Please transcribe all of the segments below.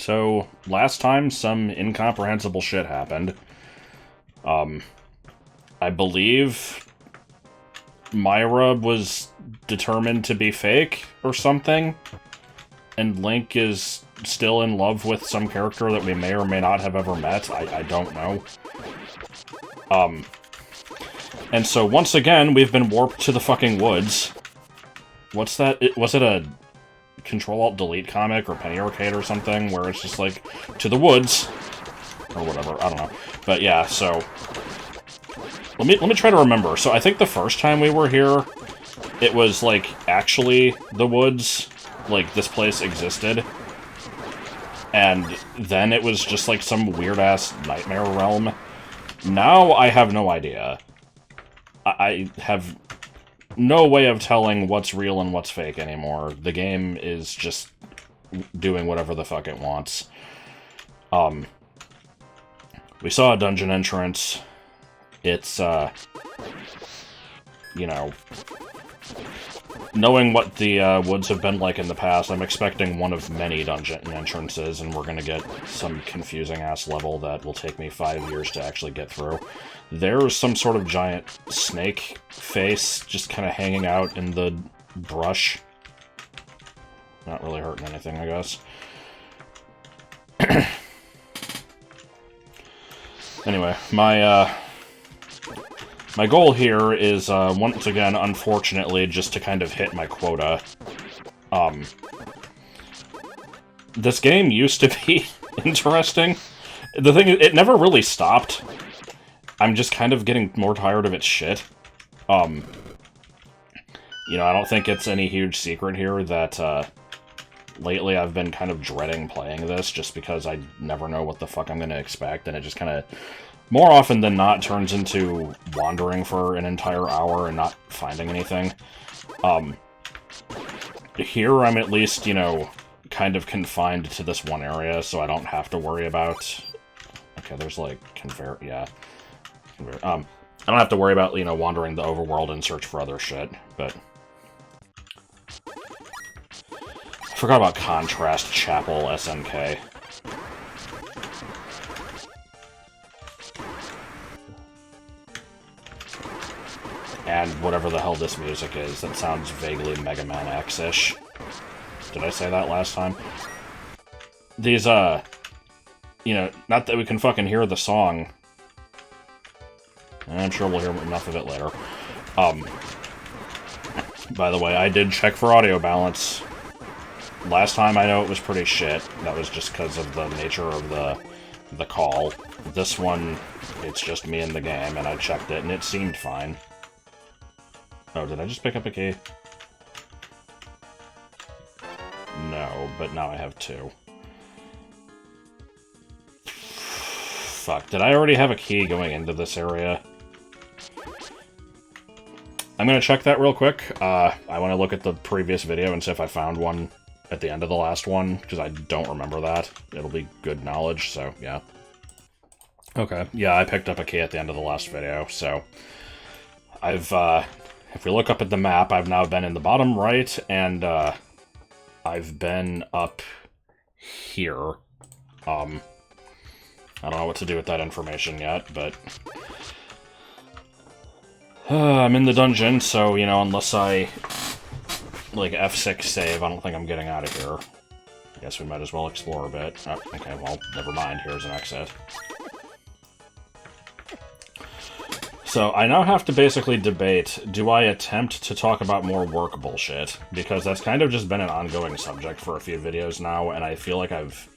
So, last time some incomprehensible shit happened. I believe Myra was determined to be fake or something, and Link is still in love with some character that we may or may not have ever met. I don't know. And so once again, we've been warped to the fucking woods. What's that? Was it a Control-Alt-Delete comic or Penny Arcade or something, where it's just like, to the woods, or whatever, I don't know. But yeah, so, let me try to remember. So I think the first time we were here, it was, like, actually the woods, like, this place existed, and then it was just, like, some weird-ass nightmare realm. Now I have no idea. I have no way of telling what's real and what's fake anymore. The game is just doing whatever the fuck it wants. We saw a dungeon entrance. It's, you know, knowing what the woods have been like in the past, I'm expecting one of many dungeon entrances, and we're gonna get some confusing-ass level that will take me 5 years to actually get through. There's some sort of giant snake face just kind of hanging out in the brush. Not really hurting anything, I guess. Anyway, my goal here is, once again, unfortunately, just to kind of hit my quota. This game used to be interesting. The thing is, it never really stopped. I'm just kind of getting more tired of its shit. You know, I don't think it's any huge secret here that, lately I've been kind of dreading playing this, just because I never know what the fuck I'm gonna expect, and it just kind of, more often than not, turns into wandering for an entire hour and not finding anything. Here I'm at least, you know, kind of confined to this one area, so I don't have to worry about... Okay, there's, like, conveyor... yeah. I don't have to worry about, you know, wandering the overworld and search for other shit, but... I forgot about Contrast Chapel SNK. And whatever the hell this music is, that sounds vaguely Mega Man X-ish. Did I say that last time? These, you know, not that we can fucking hear the song. I'm sure we'll hear enough of it later. By the way, I did check for audio balance. Last time I know it was pretty shit. That was just because of the nature of the call. This one, it's just me in the game, and I checked it, and it seemed fine. Oh, did I just pick up a key? No, but now I have two. Fuck, did I already have a key going into this area? I'm gonna check that real quick. I want to look at the previous video and see if I found one at the end of the last one, because I don't remember that. It'll be good knowledge, so yeah. Okay, yeah, I picked up a key at the end of the last video, so... I've, if we look up at the map, I've now been in the bottom right, and, I've been up here. I don't know what to do with that information yet, but... I'm in the dungeon, so, you know, unless I, like, F6 save, I don't think I'm getting out of here. I guess we might as well explore a bit. Oh, okay, well, never mind, here's an exit. So, I now have to basically debate, do I attempt to talk about more work bullshit? Because that's kind of just been an ongoing subject for a few videos now, and I feel like I've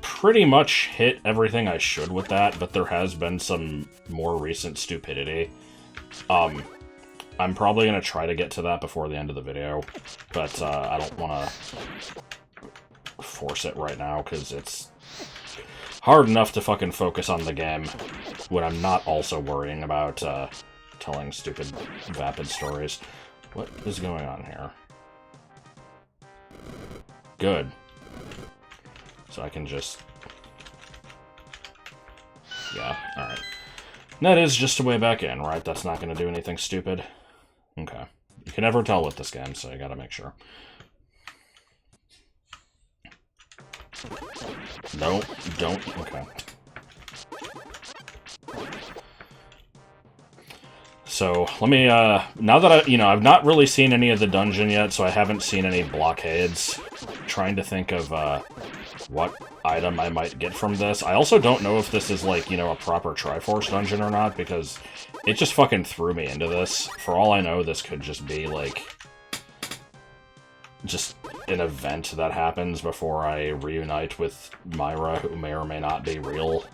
pretty much hit everything I should with that, but there has been some more recent stupidity. I'm probably gonna try to get to that before the end of the video, but, I don't wanna force it right now, because it's hard enough to fucking focus on the game when I'm not also worrying about, telling stupid, vapid stories. What is going on here? Good. So I can just... yeah, alright. That is just a way back in, right? That's not going to do anything stupid. Okay. You can never tell with this game, so you gotta make sure. No, don't. Okay. So, let me, now that I've not really seen any of the dungeon yet, so I haven't seen any blockades. Trying to think of, what item I might get from this. I also don't know if this is, like, a proper Triforce dungeon or not, because it just fucking threw me into this. For all I know, this could just be, like, just an event that happens before I reunite with Myra, who may or may not be real.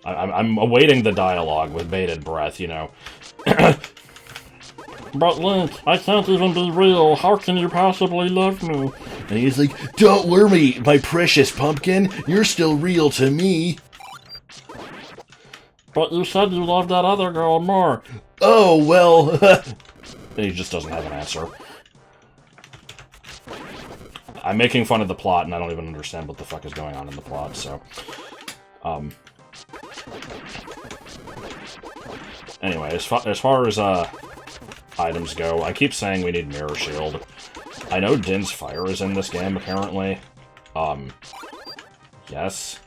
I'm awaiting the dialogue with bated breath, But Link, I can't even be real. How can you possibly love me? And he's like, don't worry, my precious pumpkin. You're still real to me. But you said you loved that other girl more. Oh, well. He just doesn't have an answer. I'm making fun of the plot, and I don't even understand what the fuck is going on in the plot, so... Anyway, as far as, items go, I keep saying we need Mirror Shield. I know Din's Fire is in this game, apparently. Yes.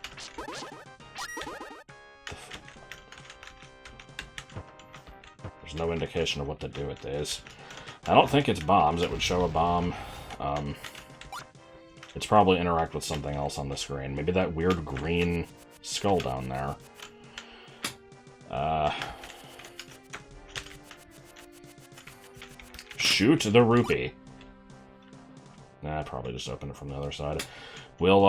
There's no indication of what to do with these. I don't think it's bombs. It would show a bomb. It's probably interact with something else on the screen. Maybe that weird green skull down there. Shoot the rupee. Nah, probably just open it from the other side. We'll,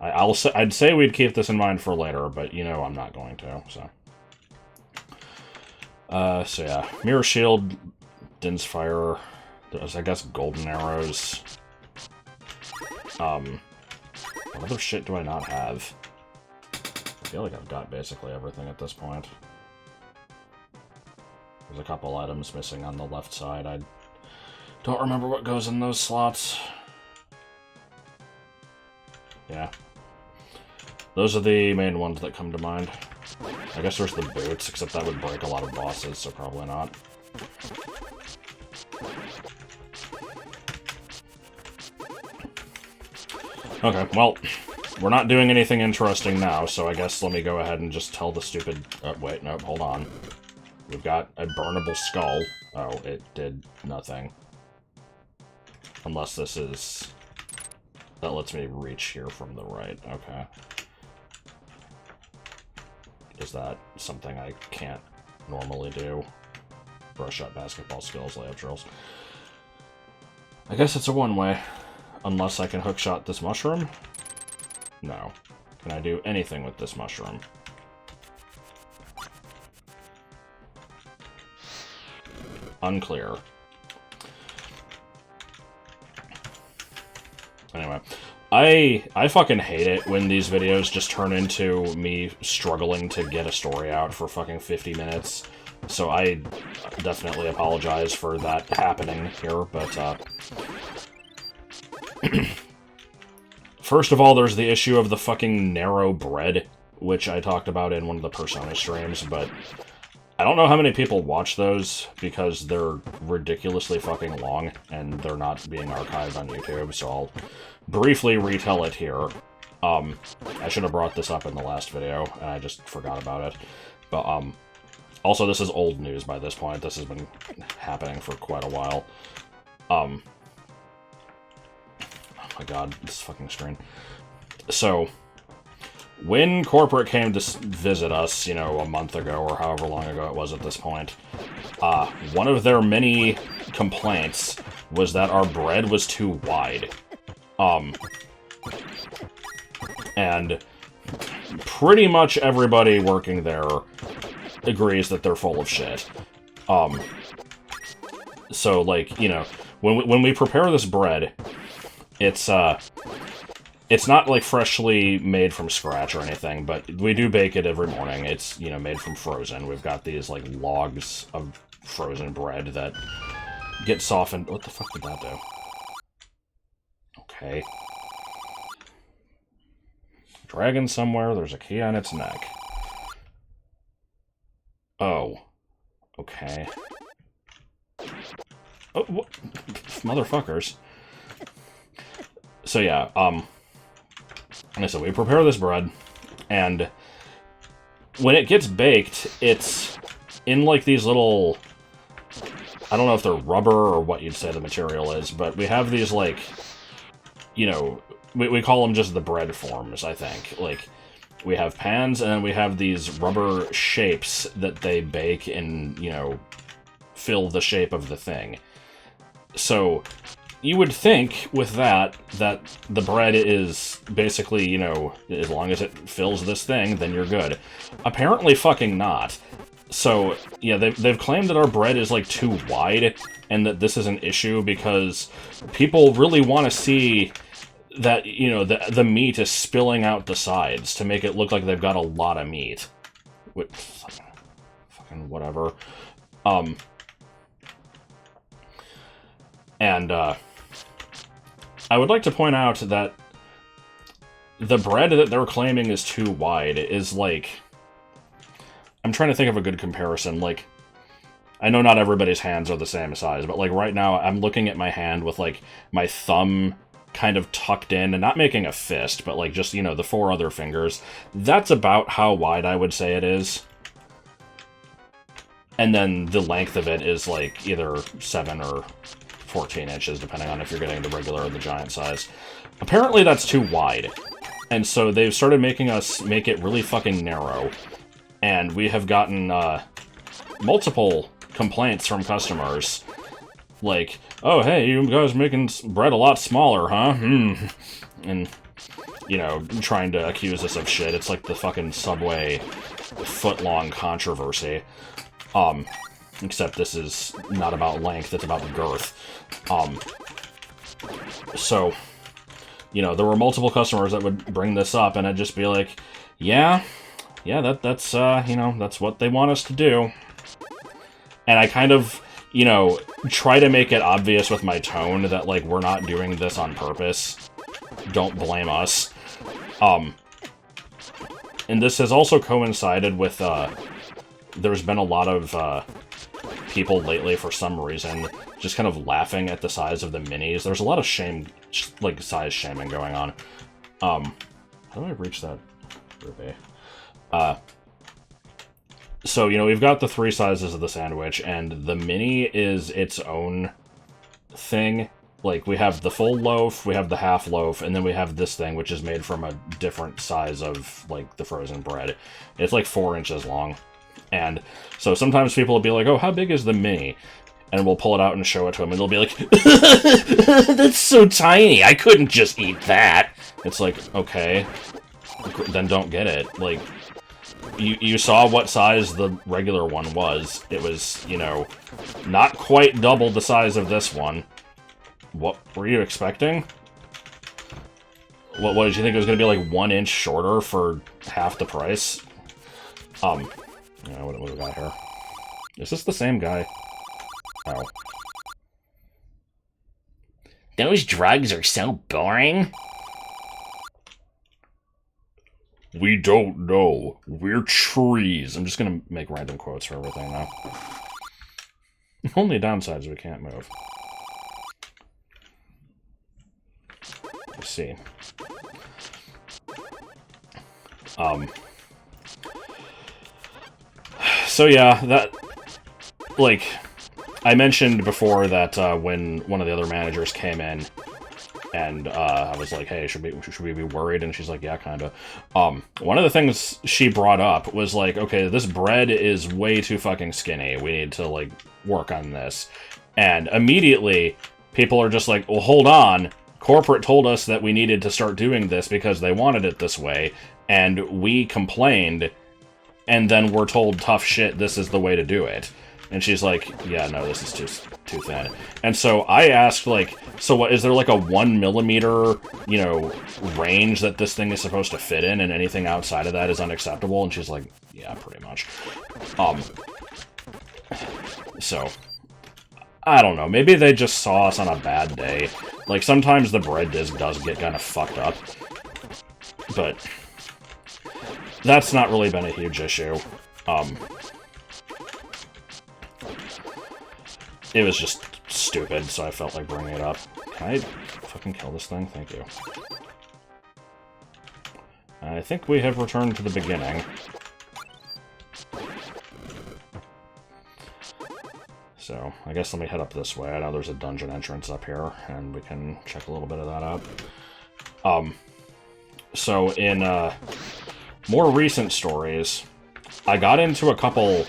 I'd say we'd keep this in mind for later, but, I'm not going to, so. So yeah. Mirror Shield, Din's Fire, there's, I guess, golden arrows. What other shit do I not have? I feel like I've got basically everything at this point. There's a couple items missing on the left side. I don't remember what goes in those slots. Yeah. Those are the main ones that come to mind. I guess there's the boots, except that would break a lot of bosses, so probably not. Okay, well, we're not doing anything interesting now, so I guess let me go ahead and just tell the stupid... Oh, wait, nope, hold on. We've got a burnable skull. Oh, it did nothing. Unless this is... That lets me reach here from the right. Okay. Is that something I can't normally do? Brush up basketball skills, layup drills. I guess it's a one-way. Unless I can hookshot this mushroom? No. Can I do anything with this mushroom? Unclear. Anyway. I fucking hate it when these videos just turn into me struggling to get a story out for fucking 50 minutes. So I definitely apologize for that happening here, but, first of all, there's the issue of the fucking narrow bread, which I talked about in one of the Persona streams, but I don't know how many people watch those, because they're ridiculously fucking long, and they're not being archived on YouTube, so I'll briefly retell it here. I should have brought this up in the last video, and I just forgot about it. But, also, this is old news by this point. This has been happening for quite a while. Oh my god, this fucking screen. So, when corporate came to visit us, a month ago, or however long ago it was at this point, one of their many complaints was that our bread was too wide. And pretty much everybody working there agrees that they're full of shit. So, like, when we prepare this bread, it's not, like, freshly made from scratch or anything, but we do bake it every morning. It's, made from frozen. We've got these, like, logs of frozen bread that get softened. What the fuck did that do? Okay. Dragon somewhere, there's a key on its neck. Oh. Okay. Oh, what? Motherfuckers. So yeah, and so we prepare this bread, and when it gets baked, it's in like these little, I don't know if they're rubber or what you'd say the material is, but we have these like, you know, we call them just the bread forms, I think. Like, we have pans, and then we have these rubber shapes that they bake and, you know, fill the shape of the thing. So, you would think with that the bread is basically, you know, as long as it fills this thing, then you're good. Apparently fucking not. So, yeah, they've claimed that our bread is, like, too wide, and that this is an issue because people really want to see that, you know, the meat is spilling out the sides to make it look like they've got a lot of meat. Which, fucking whatever. And, I would like to point out that the bread that they're claiming is too wide is, like... I'm trying to think of a good comparison, like... I know not everybody's hands are the same size, but, like, right now, I'm looking at my hand with, like, my thumb kind of tucked in, and not making a fist, but, like, just, you know, the 4 other fingers. That's about how wide I would say it is. And then the length of it is, like, either 7 or 14 inches, depending on if you're getting the regular or the giant size. Apparently that's too wide. And so they've started making us make it really fucking narrow. And we have gotten, multiple complaints from customers. Like, oh, hey, you guys making bread a lot smaller, huh? And, you know, trying to accuse us of shit. It's like the fucking Subway foot-long controversy. Except this is not about length, it's about the girth. So, you know, there were multiple customers that would bring this up, and I'd just be like, yeah, that's, you know, that's what they want us to do. And I kind of, you know, try to make it obvious with my tone that, like, we're not doing this on purpose. Don't blame us. And this has also coincided with, there's been a lot of, people lately, for some reason, just kind of laughing at the size of the minis. There's a lot of shame, like, size shaming going on. How do I reach that group A? So, you know, we've got the 3 sizes of the sandwich, and the mini is its own thing. Like, we have the full loaf, we have the half loaf, and then we have this thing, which is made from a different size of, like, the frozen bread. It's, like, 4 inches long. And so sometimes people will be like, oh, how big is the mini? And we'll pull it out and show it to them, and they'll be like, that's so tiny, I couldn't just eat that. It's like, okay, then don't get it. Like, you saw what size the regular one was. It was, you know, not quite double the size of this one. What were you expecting? What did you think it was going to be, like, 1 inch shorter for half the price? Yeah, what do we got here? Is this the same guy? Oh. Those drugs are so boring. We don't know. We're trees. I'm just gonna make random quotes for everything now. Only downside is we can't move. Let's see. So yeah, that, like, I mentioned before that when one of the other managers came in, and I was like, hey, should we be worried? And she's like, yeah, kinda. One of the things she brought up was like, okay, this bread is way too fucking skinny. We need to, like, work on this. And immediately, people are just like, well, hold on. Corporate told us that we needed to start doing this because they wanted it this way, and we complained, and then we're told, tough shit, this is the way to do it. And she's like, yeah, no, this is too thin. And so I asked, like, so what, is there like a 1 millimeter, you know, range that this thing is supposed to fit in, and anything outside of that is unacceptable? And she's like, yeah, pretty much. So, I don't know, maybe they just saw us on a bad day. Like, sometimes the bread disc does get kind of fucked up. But that's not really been a huge issue. It was just stupid, so I felt like bringing it up. Can I fucking kill this thing? Thank you. I think we have returned to the beginning. So, I guess let me head up this way. I know there's a dungeon entrance up here, and we can check a little bit of that out. So in, more recent stories, I got into a couple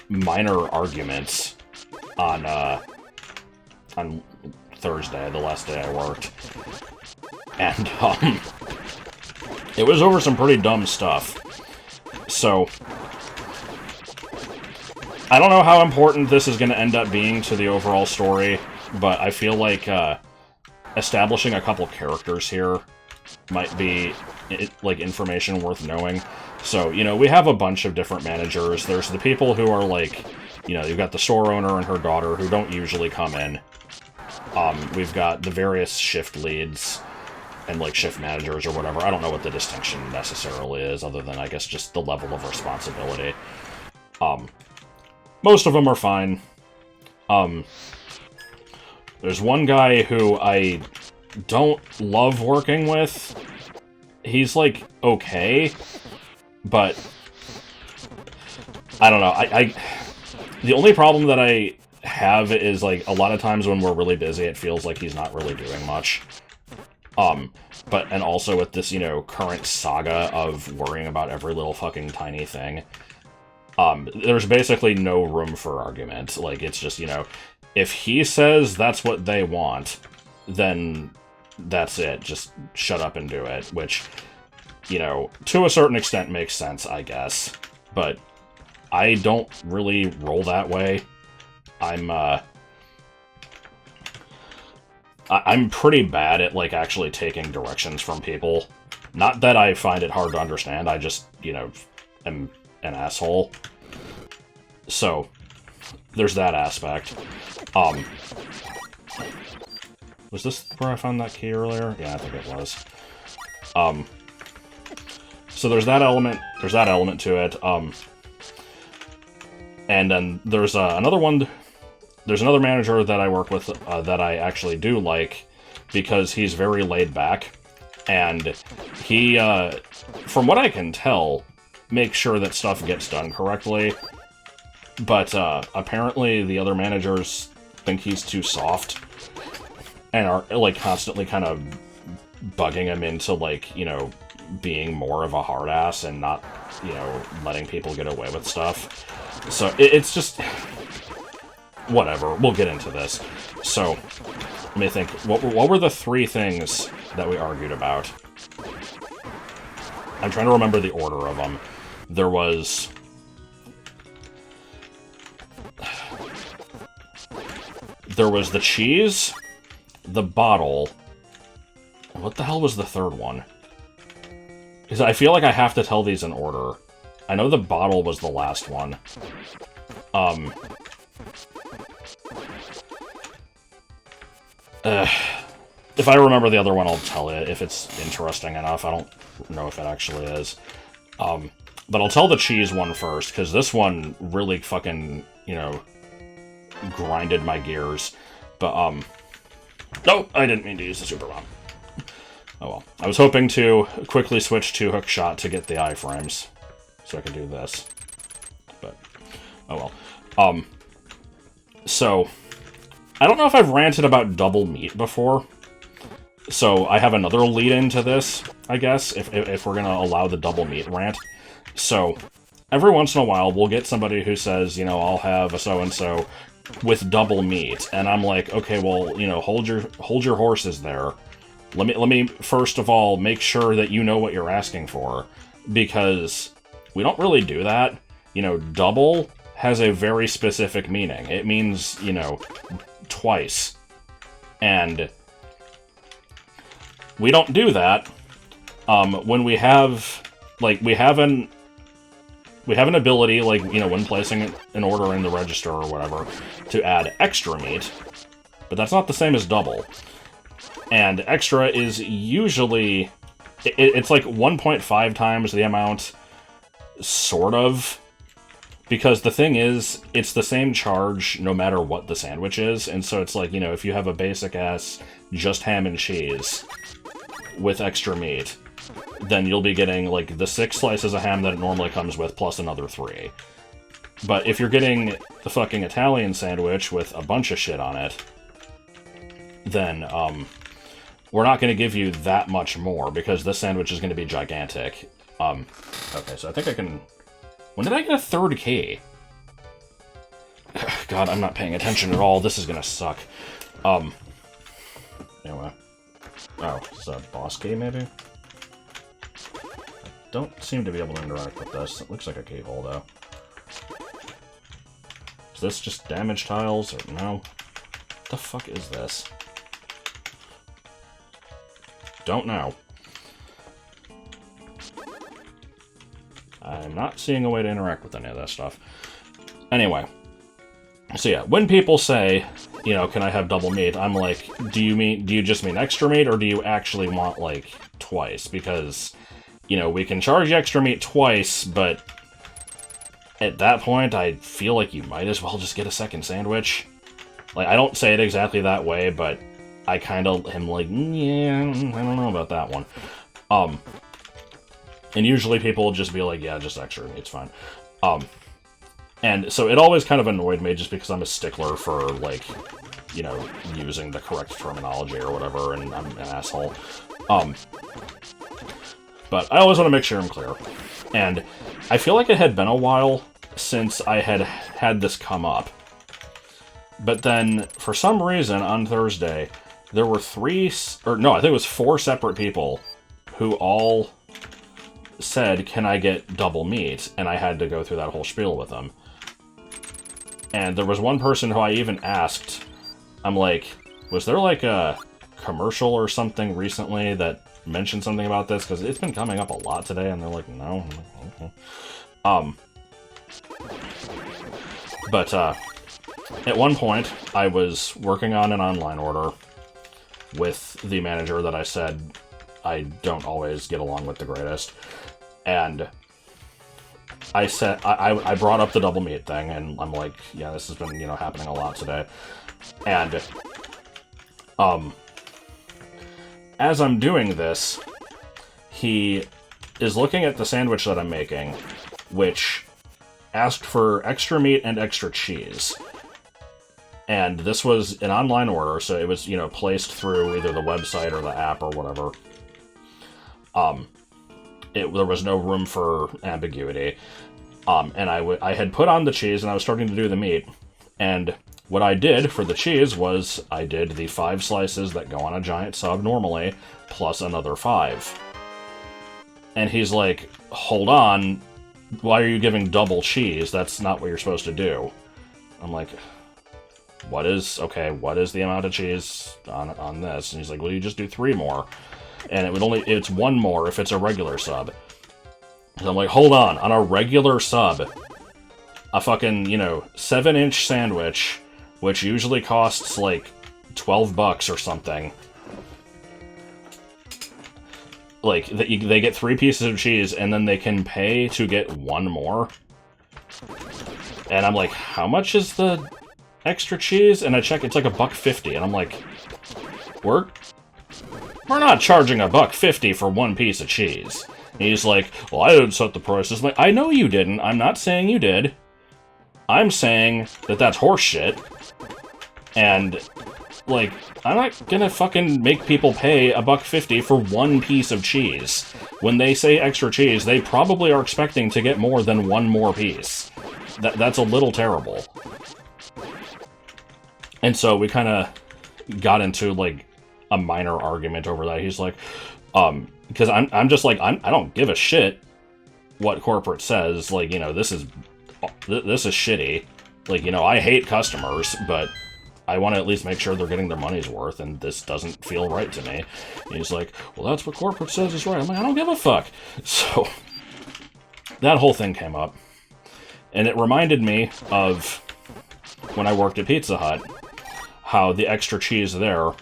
minor arguments on Thursday, the last day I worked. And, it was over some pretty dumb stuff. So, I don't know how important this is going to end up being to the overall story, but I feel like, establishing a couple characters here might be, like, information worth knowing. So, you know, we have a bunch of different managers. There's the people who are, like, you know, you've got the store owner and her daughter who don't usually come in. We've got the various shift leads and, like, shift managers or whatever. I don't know what the distinction necessarily is, other than, I guess, just the level of responsibility. Most of them are fine. There's one guy who I don't love working with. He's, like, okay, but I don't know. The only problem that I have is, like, a lot of times when we're really busy, it feels like he's not really doing much. And also with this, you know, current saga of worrying about every little fucking tiny thing, there's basically no room for argument. Like, it's just, you know, if he says that's what they want, then that's it. Just shut up and do it, which, you know, to a certain extent makes sense, I guess. But I don't really roll that way. I'm pretty bad at, like, actually taking directions from people. Not that I find it hard to understand, I just, you know, am an asshole. So, there's that aspect. Was this where I found that key earlier? Yeah, I think it was. So there's that element to it, and then there's another one. There's another manager that I work with that I actually do like, because he's very laid back, and he, from what I can tell, makes sure that stuff gets done correctly, but apparently the other managers think he's too soft, and are, like, constantly kind of bugging him into, like, you know, being more of a hard ass and not, you know, letting people get away with stuff. So it's just... whatever, we'll get into this. So, let me think. What were the three things that we argued about? I'm trying to remember the order of them. There was... there was the cheese, the bottle... what the hell was the third one? Because I feel like I have to tell these in order. I know the bottle was the last one. If I remember the other one, I'll tell you if it's interesting enough. I don't know if it actually is. But I'll tell the cheese one first, because this one really fucking, you know, grinded my gears. But, no, I didn't mean to use the super bomb. Oh well. I was hoping to quickly switch to hookshot to get the iframes, so I could do this. But, oh well. So... I don't know if I've ranted about double meat before, so I have another lead-in to this, I guess, if we're gonna allow the double meat rant. So, every once in a while, we'll get somebody who says, you know, I'll have a so-and-so with double meat, and I'm like, okay, well, you know, hold your horses there. Let me first of all make sure that you know what you're asking for, because we don't really do that. You know, double has a very specific meaning. It means, you know, twice. And we don't do that when we have, like, we have an ability, like, you know, when placing an order in the register or whatever, to add extra meat, but that's not the same as double. And extra is usually, it's like 1.5 times the amount, sort of, Because the thing is, it's the same charge no matter what the sandwich is, and so it's like, you know, if you have a basic-ass just ham and cheese with extra meat, then you'll be getting, like, the 6 slices of ham that it normally comes with, plus another 3. But if you're getting the fucking Italian sandwich with a bunch of shit on it, then, we're not going to give you that much more, because this sandwich is going to be gigantic. Okay, so I think I can... When did I get a 3rd key? God, I'm not paying attention at all. This is gonna suck. Anyway. Oh, is that a boss key, maybe? I don't seem to be able to interact with this. It looks like a keyhole, though. Is this just damage tiles, or no? What the fuck is this? Don't know. I'm not seeing a way to interact with any of that stuff. Anyway. So yeah, when people say, you know, can I have double meat, I'm like, do you just mean extra meat, or do you actually want, like, twice? Because, you know, we can charge you extra meat twice, but at that point, I feel like you might as well just get a second sandwich. Like, I don't say it exactly that way, but I kind of am like, yeah, I don't know about that one. And usually people will just be like, yeah, just extra meat's fine. And so it always kind of annoyed me just because I'm a stickler for, like, you know, using the correct terminology or whatever, and I'm an asshole. But I always want to make sure I'm clear. And I feel like it had been a while since I had had this come up. But then, for some reason, on Thursday, there were 4 separate people who all said, can I get double meat? And I had to go through that whole spiel with them. And there was one person who I even asked, I'm like, was there like a commercial or something recently that mentioned something about this? Because it's been coming up a lot today, and they're like, no. Okay. But at one point, I was working on an online order with the manager that I said I don't always get along with the greatest. And I said, I brought up the double meat thing, and I'm like, yeah, this has been, you know, happening a lot today. And, as I'm doing this, he is looking at the sandwich that I'm making, which asked for extra meat and extra cheese. And this was an online order, so it was, you know, placed through either the website or the app or whatever. There was no room for ambiguity. And I had put on the cheese, and I was starting to do the meat. And what I did for the cheese was I did the 5 slices that go on a giant sub normally, plus another 5. And he's like, hold on, why are you giving double cheese? That's not what you're supposed to do. I'm like, what is the amount of cheese on this? And he's like, well, you just do 3 more. And it's 1 more if it's a regular sub. And I'm like, hold on a regular sub, a fucking, you know, 7-inch sandwich, which usually costs like $12 or something. Like, they get 3 pieces of cheese, and then they can pay to get 1 more. And I'm like, how much is the extra cheese? And I check, it's like $1.50, and I'm like, we're not charging $1.50 for 1 piece of cheese. And he's like, well, I didn't set the prices. I'm like, I know you didn't. I'm not saying you did. I'm saying that that's horseshit. And, like, I'm not gonna fucking make people pay $1.50 for 1 piece of cheese. When they say extra cheese, they probably are expecting to get more than 1 more piece. That's a little terrible. And so we kind of got into, like, a minor argument over that. He's like, because I'm just like, I don't give a shit what corporate says. Like, you know, this is shitty. Like, you know, I hate customers, but I want to at least make sure they're getting their money's worth, and this doesn't feel right to me. And he's like, well, that's what corporate says is right. I'm like, I don't give a fuck. So that whole thing came up, and it reminded me of when I worked at Pizza Hut, how the extra cheese there,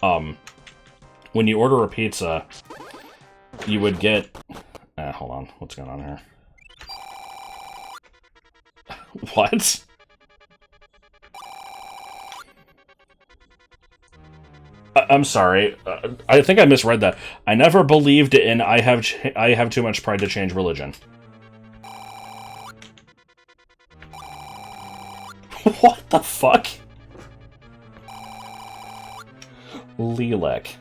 when you order a pizza, you would get... hold on, what's going on here? What? I'm sorry. I think I misread that. I never believed in I have too much pride to change religion. What the fuck? Leelek.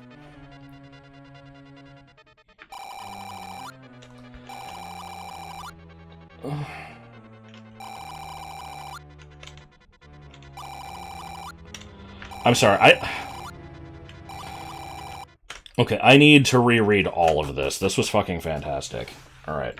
I'm sorry, Okay, I need to reread all of this. This was fucking fantastic. Alright.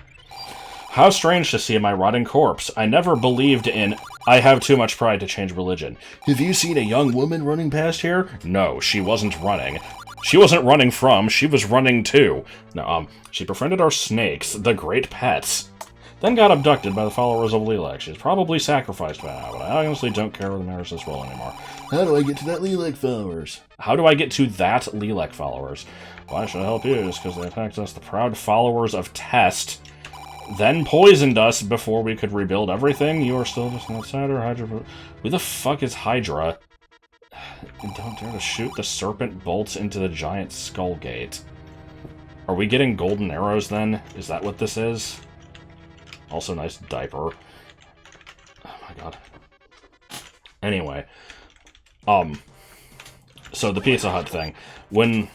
How strange to see my rotting corpse. I never believed in I have too much pride to change religion. Have you seen a young woman running past here? No, she wasn't running. She wasn't running from, she was running to. No, she befriended our snakes, the great pets. Then got abducted by the followers of Leelek. She's probably sacrificed by now, but I honestly don't care where the matters this role anymore. How do I get to that Leelek followers? How do I get to that Leelek followers? Why should I help you? Just because they attacked us, the proud followers of Test, then poisoned us before we could rebuild everything? You are still just an outsider, Hydra. Who the fuck is Hydra? Don't dare to shoot the serpent bolts into the giant skull gate. Are we getting golden arrows then? Is that what this is? Also, nice diaper. Oh my god. Anyway. So the Pizza Hut thing. When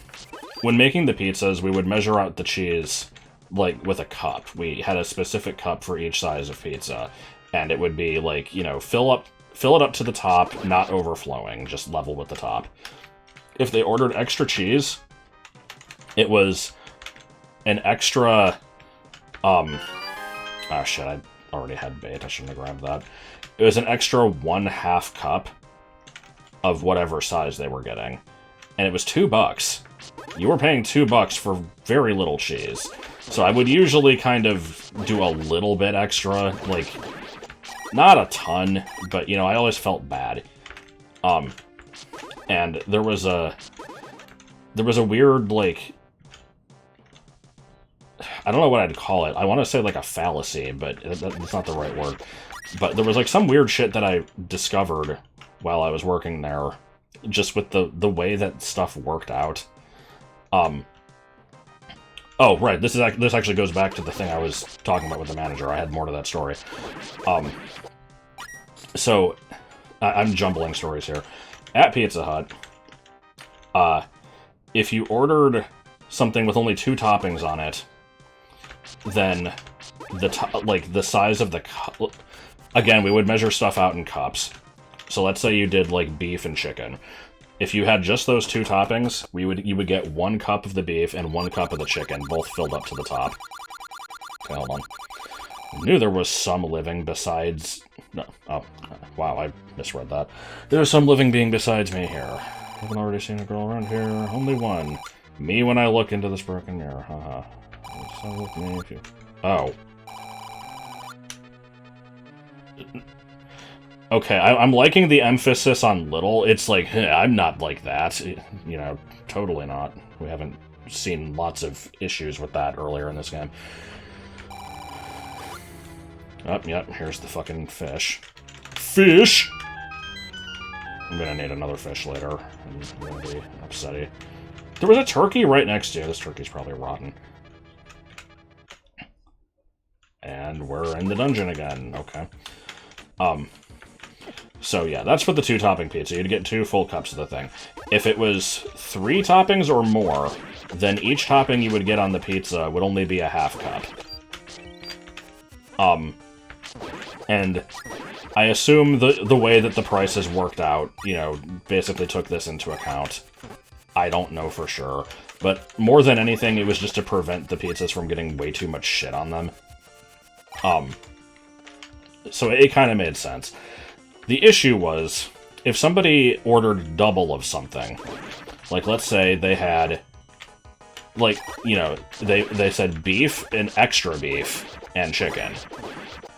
making the pizzas, we would measure out the cheese, like, with a cup. We had a specific cup for each size of pizza. And it would be, like, you know, fill it up to the top, not overflowing, just level with the top. If they ordered extra cheese, it was an extra, oh shit, I already had bait, I shouldn't have grabbed that. It was an extra 1/2 cup of whatever size they were getting. And it was $2. You were paying $2 for very little cheese. So I would usually kind of do a little bit extra, like, not a ton, but, you know, I always felt bad. And there was a weird, like, I don't know what I'd call it. I want to say, like, a fallacy, but that's not the right word. But there was, like, some weird shit that I discovered while I was working there, just with the way that stuff worked out. Oh, right, this actually goes back to the thing I was talking about with the manager. I had more to that story. So, I'm jumbling stories here. At Pizza Hut, if you ordered something with only 2 toppings on it, then the size of the cup... Again, we would measure stuff out in cups. So let's say you did, like, beef and chicken. If you had just those 2 toppings, you would get 1 cup of the beef and 1 cup of the chicken, both filled up to the top. Okay, hold on. I knew there was some living besides... No. Oh, wow, I misread that. There's some living being besides me here. Haven't already seen a girl around here. Only one. Me when I look into this broken mirror. Haha. So with me if you... Oh. Okay, I'm liking the emphasis on little. It's like, I'm not like that. You know, totally not. We haven't seen lots of issues with that earlier in this game. Oh, yep, here's the fucking fish. Fish! I'm gonna need another fish later. I'm gonna be upsetty. There was a turkey right next to you. This turkey's probably rotten. And we're in the dungeon again. Okay. So yeah, that's for the 2-topping pizza. You'd get 2 full cups of the thing. If it was 3 toppings or more, then each topping you would get on the pizza would only be a 1/2 cup. And I assume the way that the prices worked out, you know, basically took this into account. I don't know for sure. But more than anything, it was just to prevent the pizzas from getting way too much shit on them. So it kind of made sense. The issue was, if somebody ordered double of something, like, let's say they had, like, you know, they said beef and extra beef and chicken.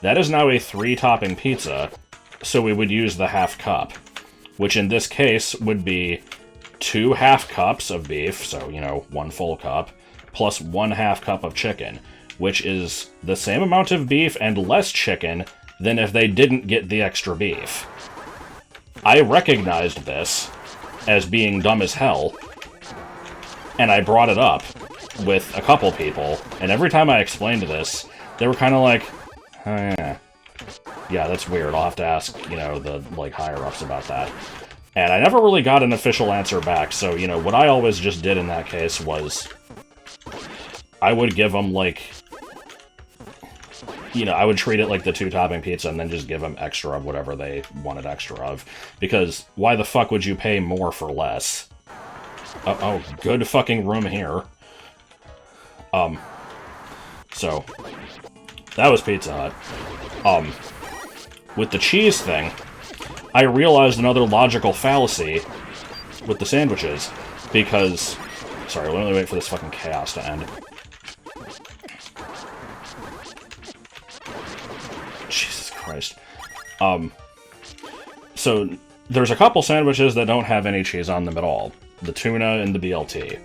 That is now a 3-topping pizza, so we would use the 1/2 cup, which in this case would be 2 1/2 cups of beef, so, you know, 1 full cup, plus 1/2 cup of chicken, which is the same amount of beef and less chicken than if they didn't get the extra beef. I recognized this as being dumb as hell, and I brought it up with a couple people, and every time I explained this, they were kind of like, oh, yeah, that's weird, I'll have to ask, you know, the, like, higher-ups about that. And I never really got an official answer back, so, you know, what I always just did in that case was I would give them, like, you know, I would treat it like the 2-topping pizza and then just give them extra of whatever they wanted extra of. Because why the fuck would you pay more for less? Oh, good fucking room here. So, that was Pizza Hut. With the cheese thing, I realized another logical fallacy with the sandwiches, because... Sorry, let me wait for this fucking chaos to end. Jesus Christ. So, there's a couple sandwiches that don't have any cheese on them at all. The tuna and the BLT.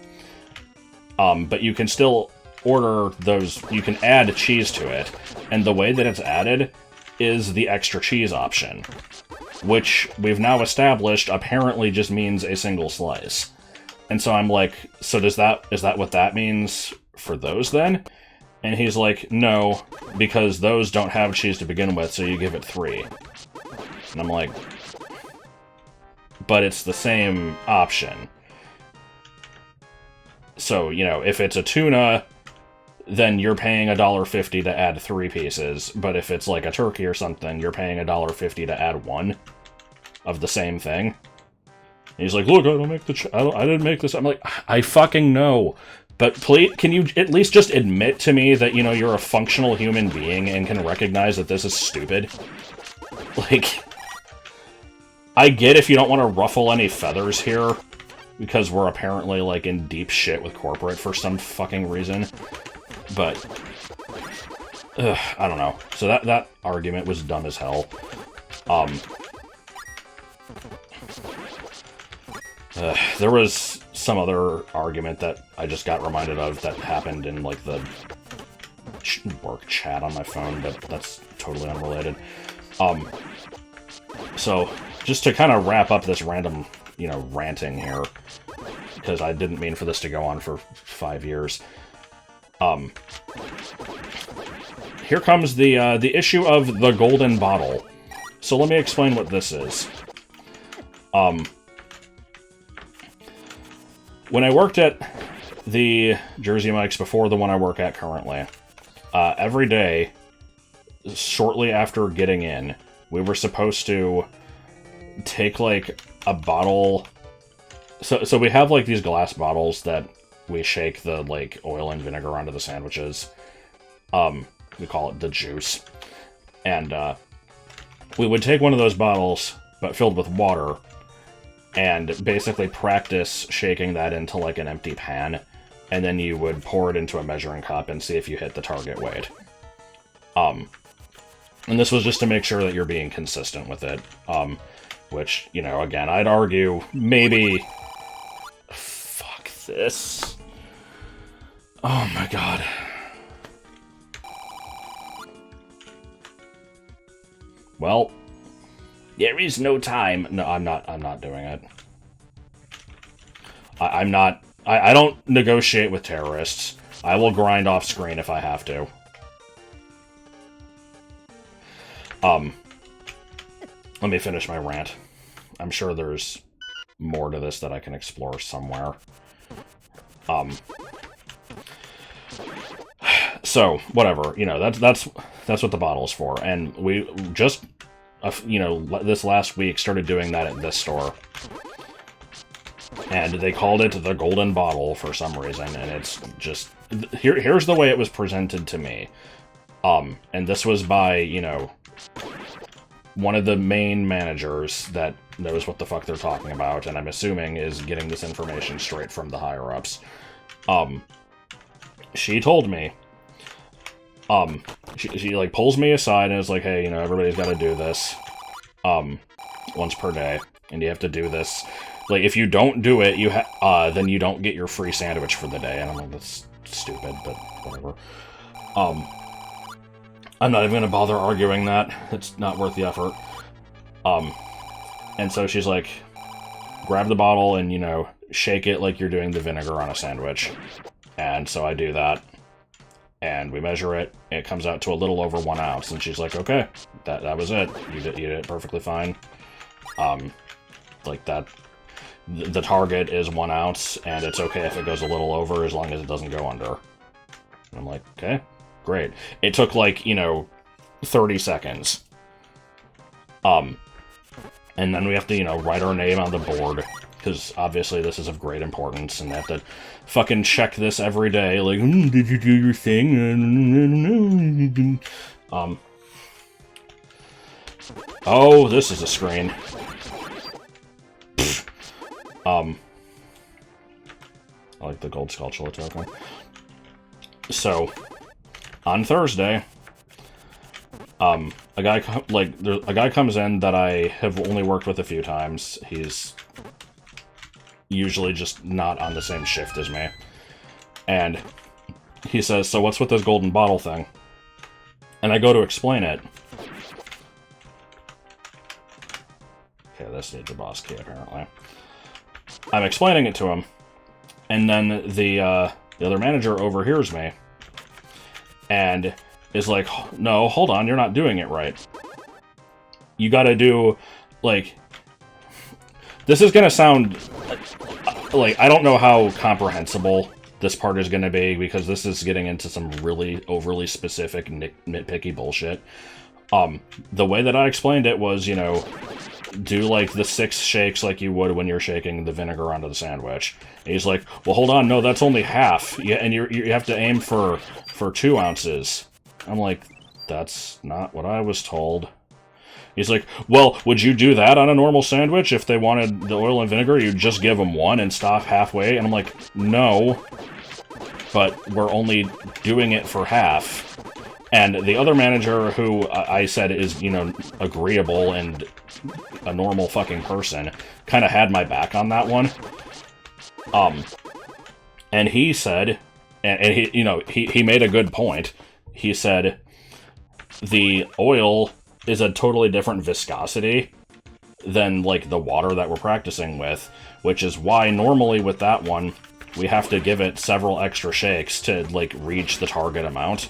But you can still order those, you can add cheese to it, and the way that it's added is the extra cheese option, which we've now established apparently just means a single slice. And so I'm like, so is that what that means for those then? And he's like, no, because those don't have cheese to begin with, so you give it 3. And I'm like, but it's the same option. So, you know, if it's a tuna, then you're paying $1.50 to add 3 pieces, but if it's like a turkey or something, you're paying $1.50 to add 1 of the same thing. And he's like, look, I didn't make this. I'm like, I fucking know. But please, can you at least just admit to me that, you know, you're a functional human being and can recognize that this is stupid? Like, I get if you don't want to ruffle any feathers here, because we're apparently, like, in deep shit with corporate for some fucking reason. But, I don't know. So that argument was dumb as hell. There was some other argument that I just got reminded of that happened in, like, the work chat on my phone, but that's totally unrelated. So, just to kind of wrap up this random, you know, ranting here, because I didn't mean for this to go on for 5 years. Here comes the issue of the golden bottle. So let me explain what this is. When I worked at the Jersey Mike's before the one I work at currently, every day, shortly after getting in, we were supposed to take, like, a bottle... So we have, like, these glass bottles that we shake the, like, oil and vinegar onto the sandwiches. We call it the juice. And, we would take one of those bottles, but filled with water, and basically practice shaking that into, like, an empty pan, and then you would pour it into a measuring cup and see if you hit the target weight. And this was just to make sure that you're being consistent with it, which, you know, again, I'd argue maybe... Fuck this. Oh my god. Well, there is no time. No, I'm not doing it. I don't negotiate with terrorists. I will grind off screen if I have to. Let me finish my rant. I'm sure there's more to this that I can explore somewhere. So, whatever, you know, that's what the bottle's for, and we just, you know, this last week started doing that at this store. And they called it the golden bottle for some reason, and it's just... Here's the way it was presented to me. And this was by, you know, one of the main managers that knows what the fuck they're talking about, and I'm assuming is getting this information straight from the higher-ups. She told me, she like, pulls me aside and is like, hey, you know, everybody's got to do this, once per day, and you have to do this. Like, if you don't do it, then you don't get your free sandwich for the day. And I'm like, that's stupid, but whatever. I'm not even gonna bother arguing that. It's not worth the effort. And so she's like, grab the bottle and, you know, shake it like you're doing the vinegar on a sandwich. And so I do that. And we measure it. It comes out to a little over 1 ounce. And she's like, okay, that was it. You did it perfectly fine. Like that, the target is 1 ounce, and it's okay if it goes a little over as long as it doesn't go under. And I'm like, okay, great. It took like, you know, 30 seconds. And then we have to, you know, write our name on the board, because obviously this is of great importance, and they have to fucking check this every day, like, did you do your thing? Oh, this is a screen. I like the gold Skulltula token. So, on Thursday, a guy comes in that I have only worked with a few times. He's usually just not on the same shift as me. And he says, so what's with this golden bottle thing? And I go to explain it. Okay, this needs a boss key, apparently. I'm explaining it to him, and then the other manager overhears me, and is like, no, hold on, you're not doing it right. You gotta do, like... This is gonna sound... Like, I don't know how comprehensible this part is gonna be, because this is getting into some really overly specific, nitpicky bullshit. The way that I explained it was, you know... do, like, the 6 shakes like you would when you're shaking the vinegar onto the sandwich. And he's like, well, hold on, no, that's only half. Yeah, and you have to aim for 2 ounces. I'm like, that's not what I was told. He's like, well, would you do that on a normal sandwich? If they wanted the oil and vinegar, you'd just give them 1 and stop halfway? And I'm like, no, but we're only doing it for half. And the other manager, who I said is, you know, agreeable and a normal fucking person, kind of had my back on that one. And he said, and he, you know, he made a good point. He said, the oil is a totally different viscosity than, like, the water that we're practicing with, which is why normally with that one, we have to give it several extra shakes to, like, reach the target amount.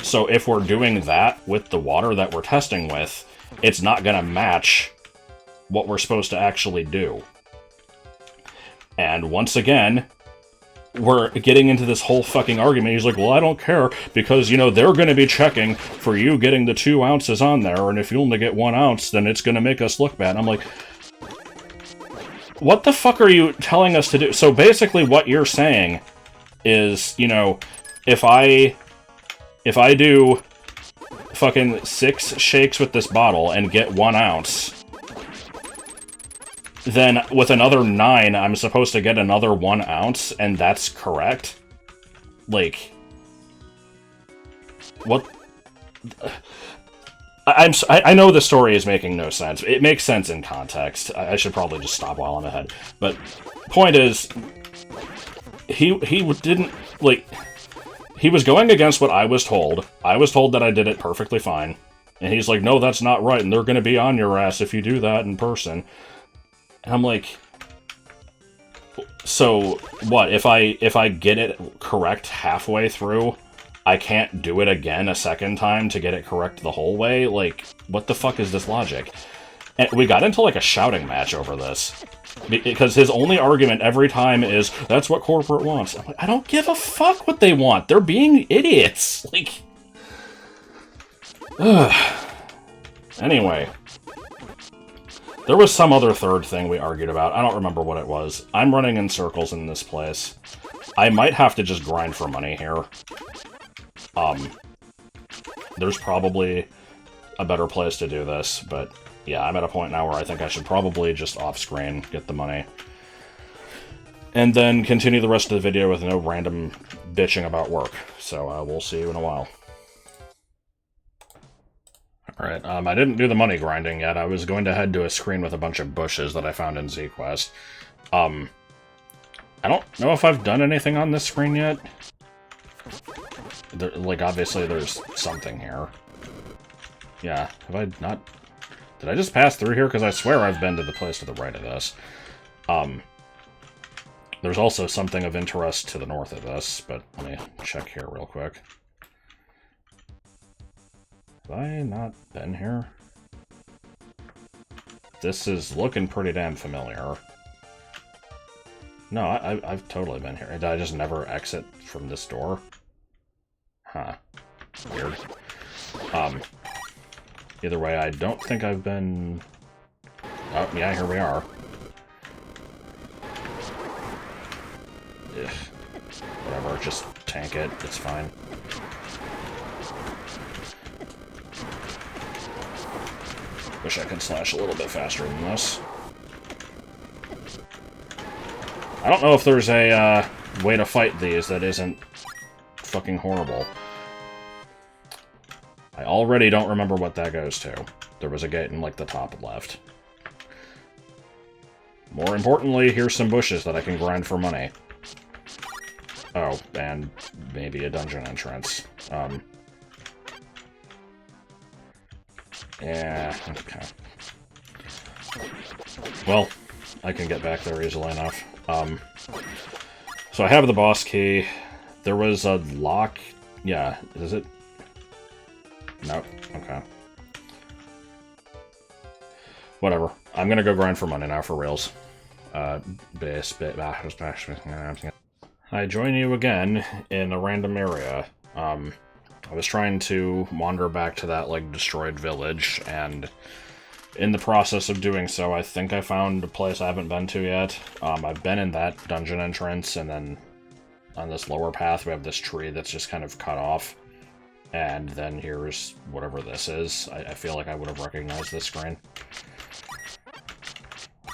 So if we're doing that with the water that we're testing with, it's not gonna match what we're supposed to actually do. And once again, we're getting into this whole fucking argument. He's like, well, I don't care, because, you know, they're gonna be checking for you getting the 2 ounces on there, and if you only get 1 ounce, then it's gonna make us look bad. And I'm like, what the fuck are you telling us to do? So basically what you're saying is, you know, if I do fucking 6 shakes with this bottle and get 1 ounce, then with another 9, I'm supposed to get another 1 ounce, and that's correct? Like, what? I know the story is making no sense. It makes sense in context. I should probably just stop while I'm ahead. But point is, he didn't, like... He was going against what I was told. I was told that I did it perfectly fine. And he's like, no, that's not right, and they're gonna be on your ass if you do that in person. And I'm like... So, what, if I get it correct halfway through, I can't do it again a second time to get it correct the whole way? Like, what the fuck is this logic? And we got into, like, a shouting match over this. Because his only argument every time is, that's what corporate wants. I'm like, I don't give a fuck what they want. They're being idiots. Like... Anyway. There was some other third thing we argued about. I don't remember what it was. I'm running in circles in this place. I might have to just grind for money here. There's probably a better place to do this, but... Yeah, I'm at a point now where I think I should probably just off-screen get the money. And then continue the rest of the video with no random bitching about work. So, we'll see you in a while. Alright, I didn't do the money grinding yet. I was going to head to a screen with a bunch of bushes that I found in ZQuest. I don't know if I've done anything on this screen yet. like, obviously there's something here. Yeah, have I not... Did I just pass through here? Because I swear I've been to the place to the right of this. There's also something of interest to the north of this, but let me check here real quick. Have I not been here? This is looking pretty damn familiar. No, I've totally been here. Did I just never exit from this door? Huh. Weird. Either way, I don't think I've been... Oh, yeah, here we are. Ugh. Whatever, just tank it. It's fine. Wish I could slash a little bit faster than this. I don't know if there's a way to fight these that isn't fucking horrible. I already don't remember what that goes to. There was a gate in, like, the top left. More importantly, here's some bushes that I can grind for money. Oh, and maybe a dungeon entrance. Yeah, okay. Well, I can get back there easily enough. So I have the boss key. There was a lock. Yeah, is it? Nope. Okay. Whatever. I'm gonna go grind for money now for reals. I join you again in a random area. I was trying to wander back to that, like, destroyed village, and in the process of doing so, I think I found a place I haven't been to yet. I've been in that dungeon entrance, and then on this lower path, we have this tree that's just kind of cut off. And then here's whatever this is. I feel like I would have recognized this screen.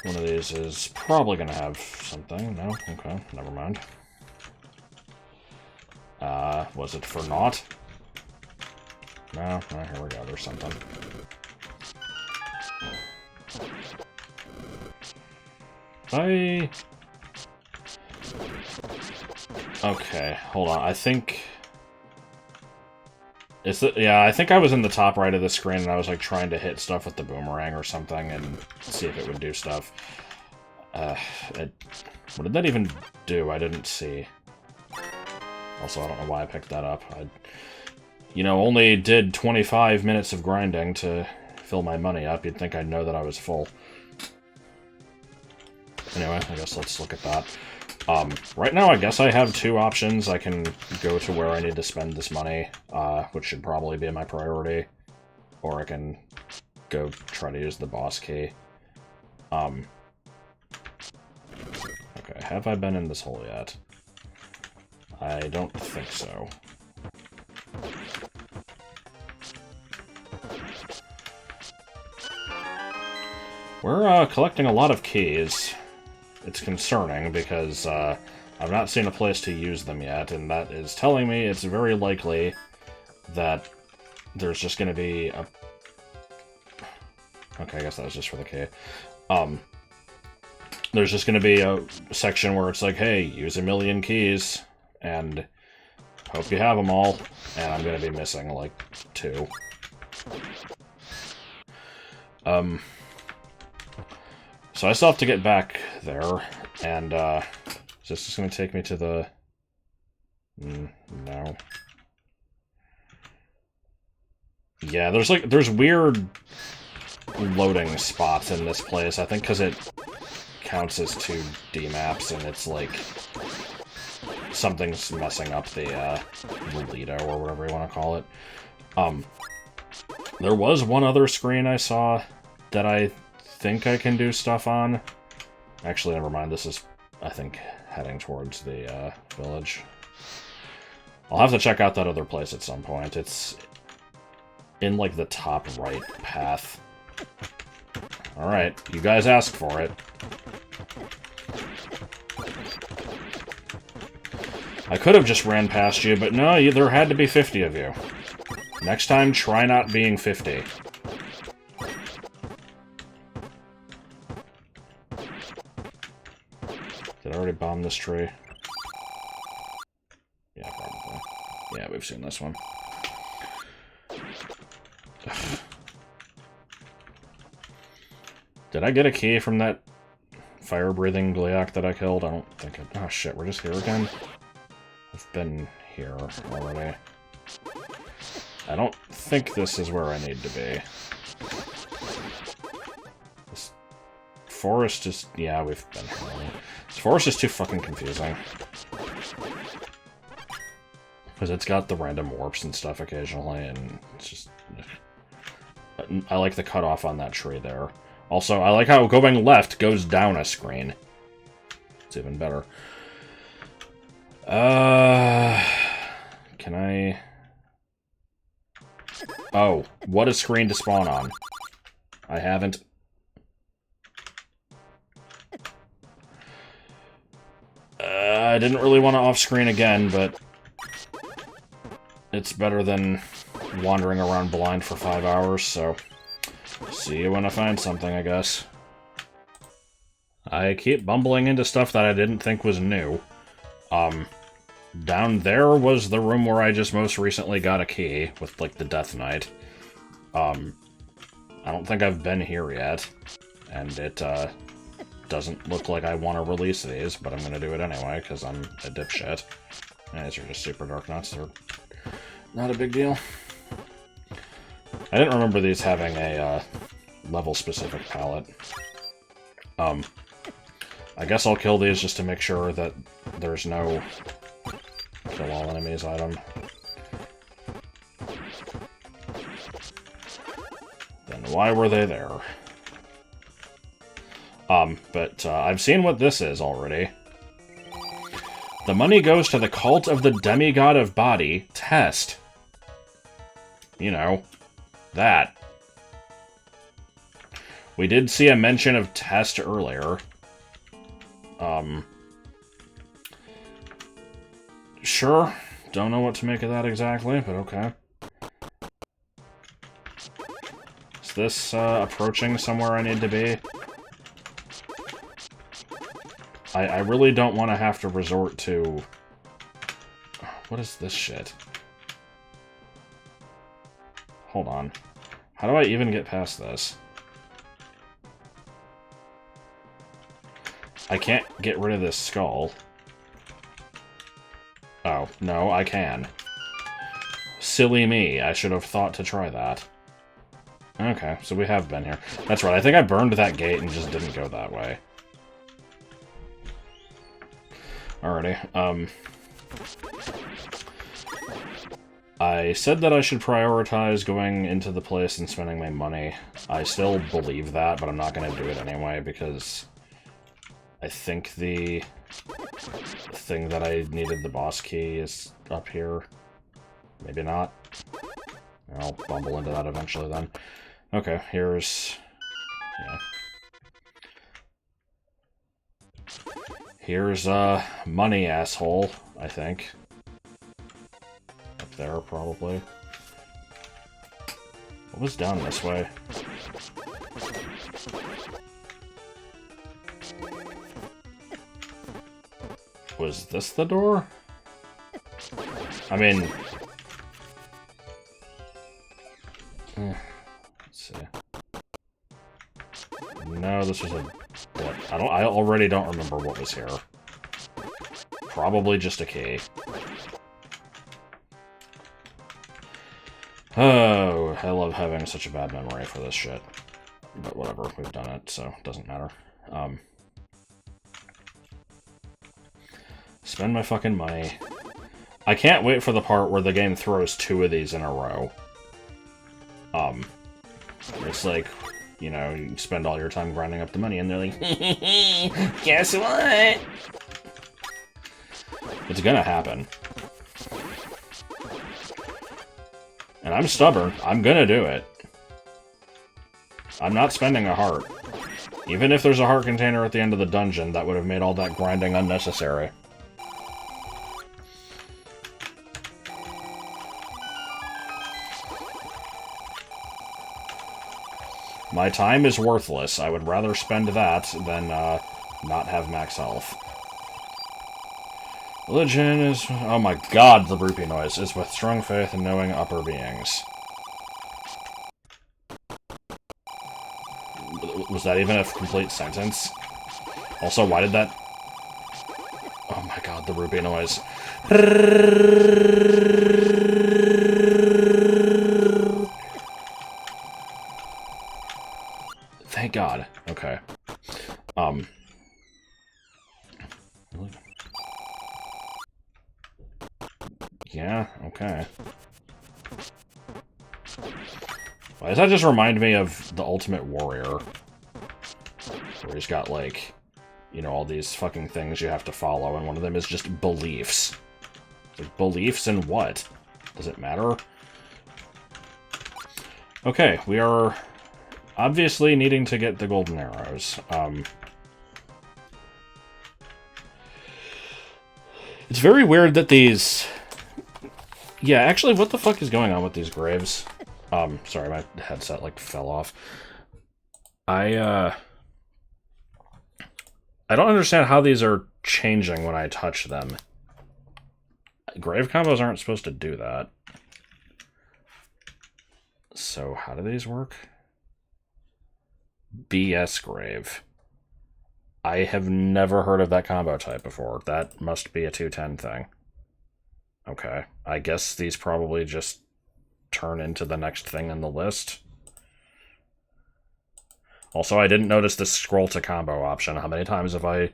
One of these is probably going to have something. No? Okay, never mind. Was it for naught? No? Oh, here we go, there's something. Okay, hold on. I think... Yeah, I think I was in the top right of the screen and I was, like, trying to hit stuff with the boomerang or something and see if it would do stuff. What did that even do? I didn't see. Also, I don't know why I picked that up. Only did 25 minutes of grinding to fill my money up. You'd think I'd know that I was full. Anyway, I guess let's look at that. Right now, I guess I have two options. I can go to where I need to spend this money, which should probably be my priority, or I can go try to use the boss key. Okay, have I been in this hole yet? I don't think so. We're collecting a lot of keys. It's concerning because I've not seen a place to use them yet, and that is telling me it's very likely that there's just going to be a... Okay, I guess that was just for the key. There's just going to be a section where it's like, hey, use 1,000,000 keys, and hope you have them all, and I'm going to be missing, like, 2. So I still have to get back there, and, is this just going to take me to the... No. Yeah, there's weird loading spots in this place, I think because it counts as 2 D-maps, and it's like... something's messing up the Lido, or whatever you want to call it. There was one other screen I saw that I think I can do stuff on. Actually, never mind. This is, I think, heading towards the village. I'll have to check out that other place at some point. It's in, like, the top right path. Alright, you guys asked for it. I could have just ran past you, but no, there had to be 50 of you. Next time, try not being 50. Did I already bomb this tree? Yeah, probably. Yeah, we've seen this one. Did I get a key from that fire-breathing Gleeok that I killed? I don't think I... Oh, shit, we're just here again? I've been here already. I don't think this is where I need to be. This forest is... Yeah, we've been here already. This forest is too fucking confusing. Because it's got the random warps and stuff occasionally, and it's just... I like the cutoff on that tree there. Also, I like how going left goes down a screen. It's even better. Can I... Oh, what a screen to spawn on. I haven't... I didn't really want to off-screen again, but... It's better than wandering around blind for 5 hours, so... See you when I find something, I guess. I keep bumbling into stuff that I didn't think was new. Down there was the room where I just most recently got a key with, like, the Death Knight. I don't think I've been here yet, and it, doesn't look like I want to release these, but I'm gonna do it anyway, because I'm a dipshit. These are just super dark nuts. They're not a big deal. I didn't remember these having a, level-specific palette. I guess I'll kill these just to make sure that there's no kill all enemies item. Then why were they there? But I've seen what this is already. The money goes to the cult of the demigod of body test. You know, that. We did see a mention of test earlier. Sure. Don't know what to make of that exactly, but okay. Is this, approaching somewhere I need to be? I really don't want to have to resort to... What is this shit? Hold on. How do I even get past this? I can't get rid of this skull. Oh, no, I can. Silly me. I should have thought to try that. Okay, so we have been here. That's right, I think I burned that gate and just didn't go that way. Alrighty, I said that I should prioritize going into the place and spending my money. I still believe that, but I'm not gonna do it anyway, because... I think the thing that I needed the boss key is up here. Maybe not. I'll bumble into that eventually then. Okay, here's... yeah. Here's, money, asshole, I think. Up there, probably. What was down this way? Was this the door? I mean... let's see. No, this was a... I already don't remember what was here. Probably just a key. Oh, I love having such a bad memory for this shit. But whatever, we've done it, so it doesn't matter. Spend my fucking money. I can't wait for the part where the game throws 2 of these in a row. It's like, you know, you spend all your time grinding up the money, and they're like, guess what? It's gonna happen. And I'm stubborn. I'm gonna do it. I'm not spending a heart. Even if there's a heart container at the end of the dungeon, that would have made all that grinding unnecessary. My time is worthless. I would rather spend that than, not have max health. Religion is... Oh my god, the rupee noise is with strong faith in knowing upper beings. Was that even a complete sentence? Also, why did that... Oh my god, the rupee noise. Thank god. Okay. Yeah, okay. Why does that just remind me of The Ultimate Warrior? Where he's got, like, you know, all these fucking things you have to follow, and one of them is just beliefs. Like, beliefs in what? Does it matter? Okay, we are obviously needing to get the golden arrows. It's very weird that these... Yeah, actually, what the fuck is going on with these graves? Sorry, my headset, like, fell off. I don't understand how these are changing when I touch them. Grave combos aren't supposed to do that. So, how do these work? BS Grave. I have never heard of that combo type before. That must be a 210 thing. Okay. I guess these probably just turn into the next thing in the list. Also, I didn't notice this scroll to combo option. How many times have I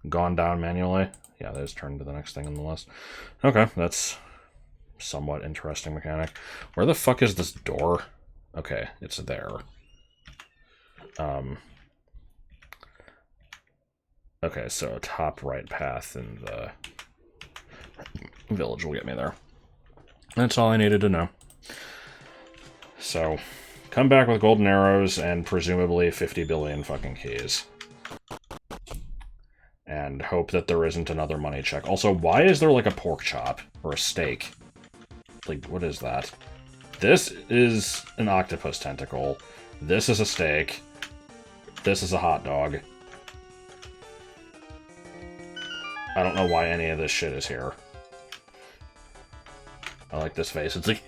gone down manually? Yeah, they just turned to the next thing in the list. Okay, that's somewhat interesting mechanic. Where the fuck is this door? Okay, it's there. Okay, so top right path in the village will get me there. That's all I needed to know. So, come back with golden arrows and presumably 50 billion fucking keys. And hope that there isn't another money check. Also, why is there like a pork chop or a steak? Like, what is that? This is an octopus tentacle. This is a steak. This is a hot dog. I don't know why any of this shit is here. I like this face. It's like...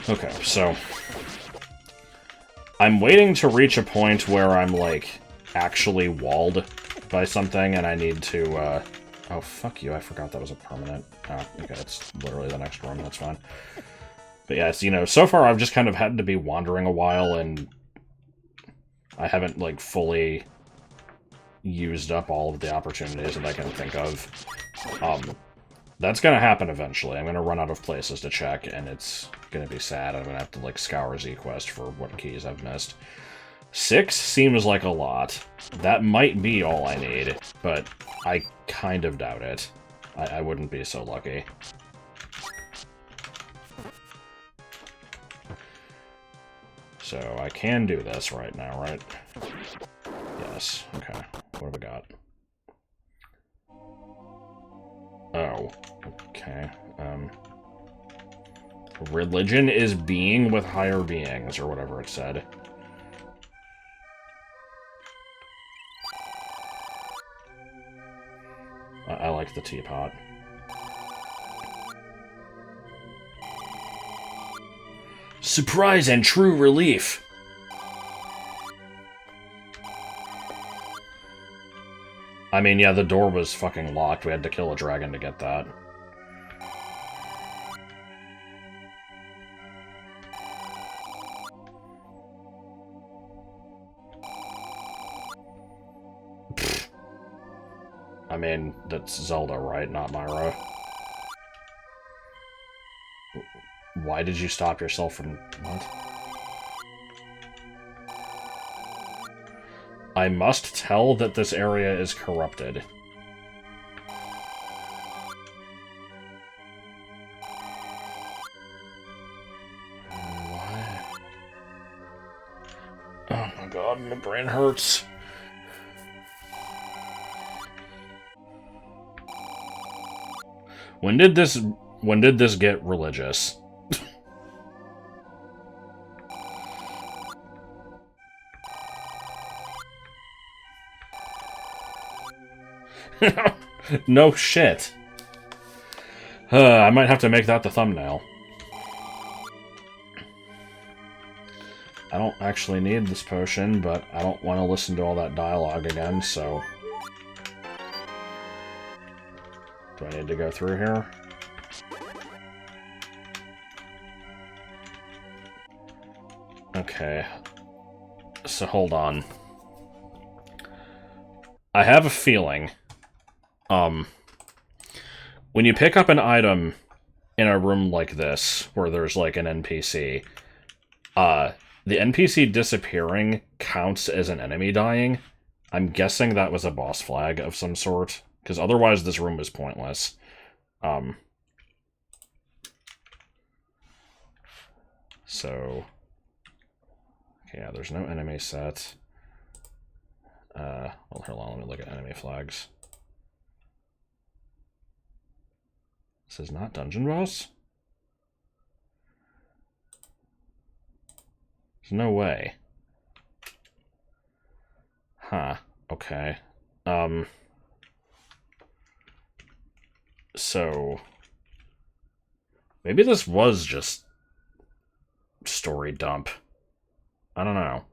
Okay, so... I'm waiting to reach a point where I'm, like, actually walled by something, and I need to, Oh, fuck you, I forgot that was a permanent. Oh, okay, it's literally the next room, that's fine. But yes, you know, so far I've just kind of had to be wandering a while, and I haven't, like, fully used up all of the opportunities that I can think of. That's gonna happen eventually. I'm gonna run out of places to check, and it's gonna be sad. I'm gonna have to, like, scour Z-Quest for what keys I've missed. 6 seems like a lot. That might be all I need, but I kind of doubt it. I wouldn't be so lucky. So I can do this right now, right? Yes. Okay. What have we got? Oh. Okay. Religion is being with higher beings, or whatever it said. I like the teapot. Surprise and true relief! I mean, yeah, the door was fucking locked. We had to kill a dragon to get that. Pfft. I mean, that's Zelda, right? Not Myra. Why did you stop yourself from... What? I must tell that this area is corrupted. Why? Oh my god, my brain hurts. When did this get religious? No shit. I might have to make that the thumbnail. I don't actually need this potion, but I don't want to listen to all that dialogue again, so... Do I need to go through here? Okay. So hold on. I have a feeling... when you pick up an item in a room like this, where there's, like, an NPC, the NPC disappearing counts as an enemy dying. I'm guessing that was a boss flag of some sort, because otherwise this room is pointless. So... Okay, yeah, there's no enemy set. Well, hold on, let me look at enemy flags. This is not dungeon boss? There's no way. Huh, okay. So... Maybe this was just... story dump. I don't know.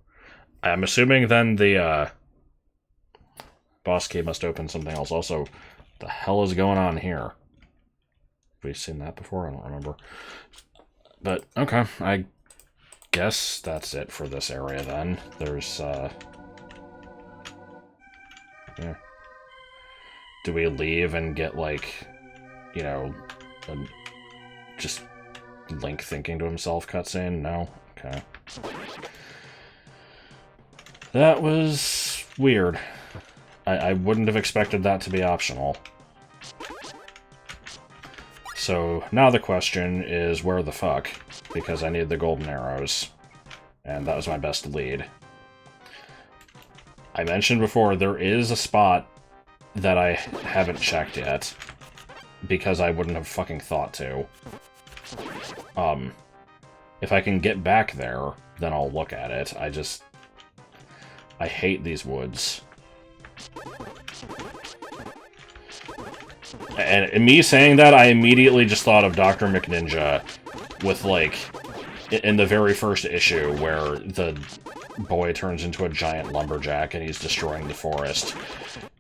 I'm assuming then the, boss key must open something else. Also, what the hell is going on here? Have we seen that before? I don't remember. But, okay, I guess that's it for this area then. There's, yeah. Do we leave and get, like, you know, just Link thinking to himself cutscene? No? Okay. That was weird. I wouldn't have expected that to be optional. So, now the question is where the fuck? Because I need the golden arrows. And that was my best lead. I mentioned before, there is a spot that I haven't checked yet. Because I wouldn't have fucking thought to. If I can get back there, then I'll look at it. I hate these woods. And me saying that, I immediately just thought of Dr. McNinja with, like, in the very first issue where the boy turns into a giant lumberjack and he's destroying the forest.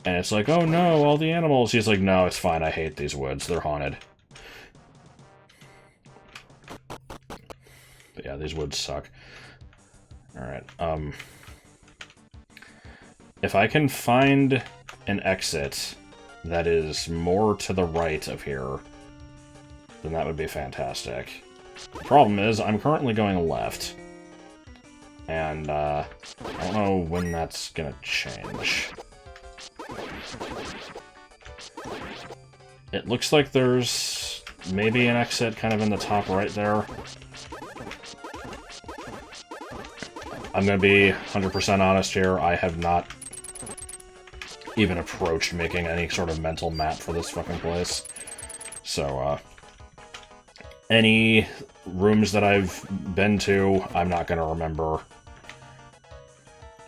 And it's like, oh no, all the animals. He's like, no, it's fine, I hate these woods. They're haunted. But yeah, these woods suck. Alright, if I can find an exit that is more to the right of here, then that would be fantastic. The problem is, I'm currently going left. And, I don't know when that's gonna change. It looks like there's maybe an exit kind of in the top right there. I'm gonna be 100% honest here, I have not even approached making any sort of mental map for this fucking place. So, any rooms that I've been to, I'm not gonna remember.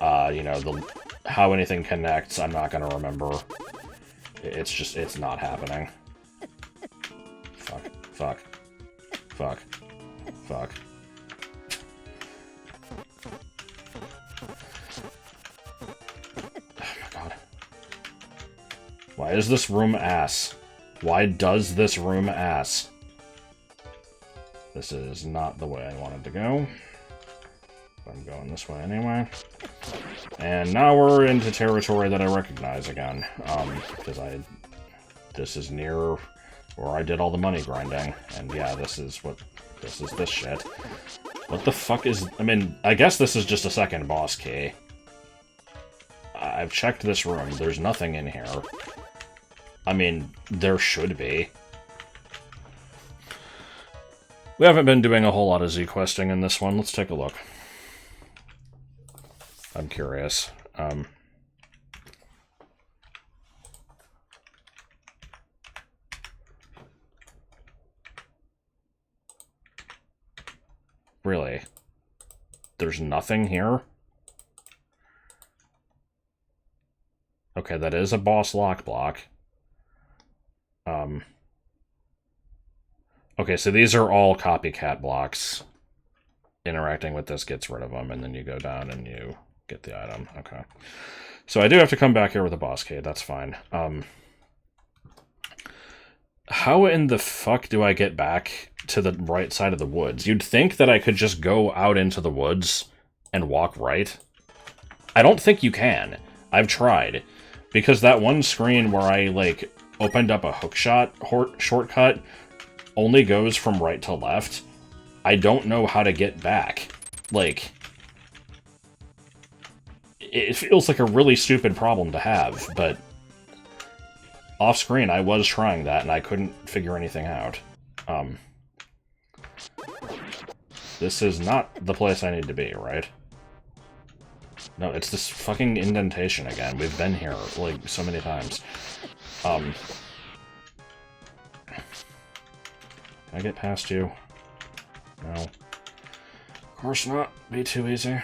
You know, how anything connects, I'm not gonna remember. It's just, it's not happening. Fuck, fuck, fuck, fuck. Why is this room ass? Why does this room ass? This is not the way I wanted to go. I'm going this way anyway. And now we're into territory that I recognize again. Because this is near where I did all the money grinding. And yeah, this is this shit. What the fuck is... I mean, I guess this is just a second boss key. I've checked this room. There's nothing in here. I mean, there should be. We haven't been doing a whole lot of Z-questing in this one. Let's take a look. I'm curious. Really? There's nothing here? Okay, that is a boss lock block. Okay, so these are all copycat blocks. Interacting with this gets rid of them, and then you go down and you get the item. Okay. So I do have to come back here with a boss key. That's fine. How in the fuck do I get back to the right side of the woods? You'd think that I could just go out into the woods and walk right. I don't think you can. I've tried. Because that one screen where I, like, opened up a hookshot shortcut only goes from right to left. I don't know how to get back. Like, it feels like a really stupid problem to have, but off-screen I was trying that and I couldn't figure anything out. This is not the place I need to be, right? No, it's this fucking indentation again. We've been here, like, so many times. Can I get past you? No. Of course not. Be too easy.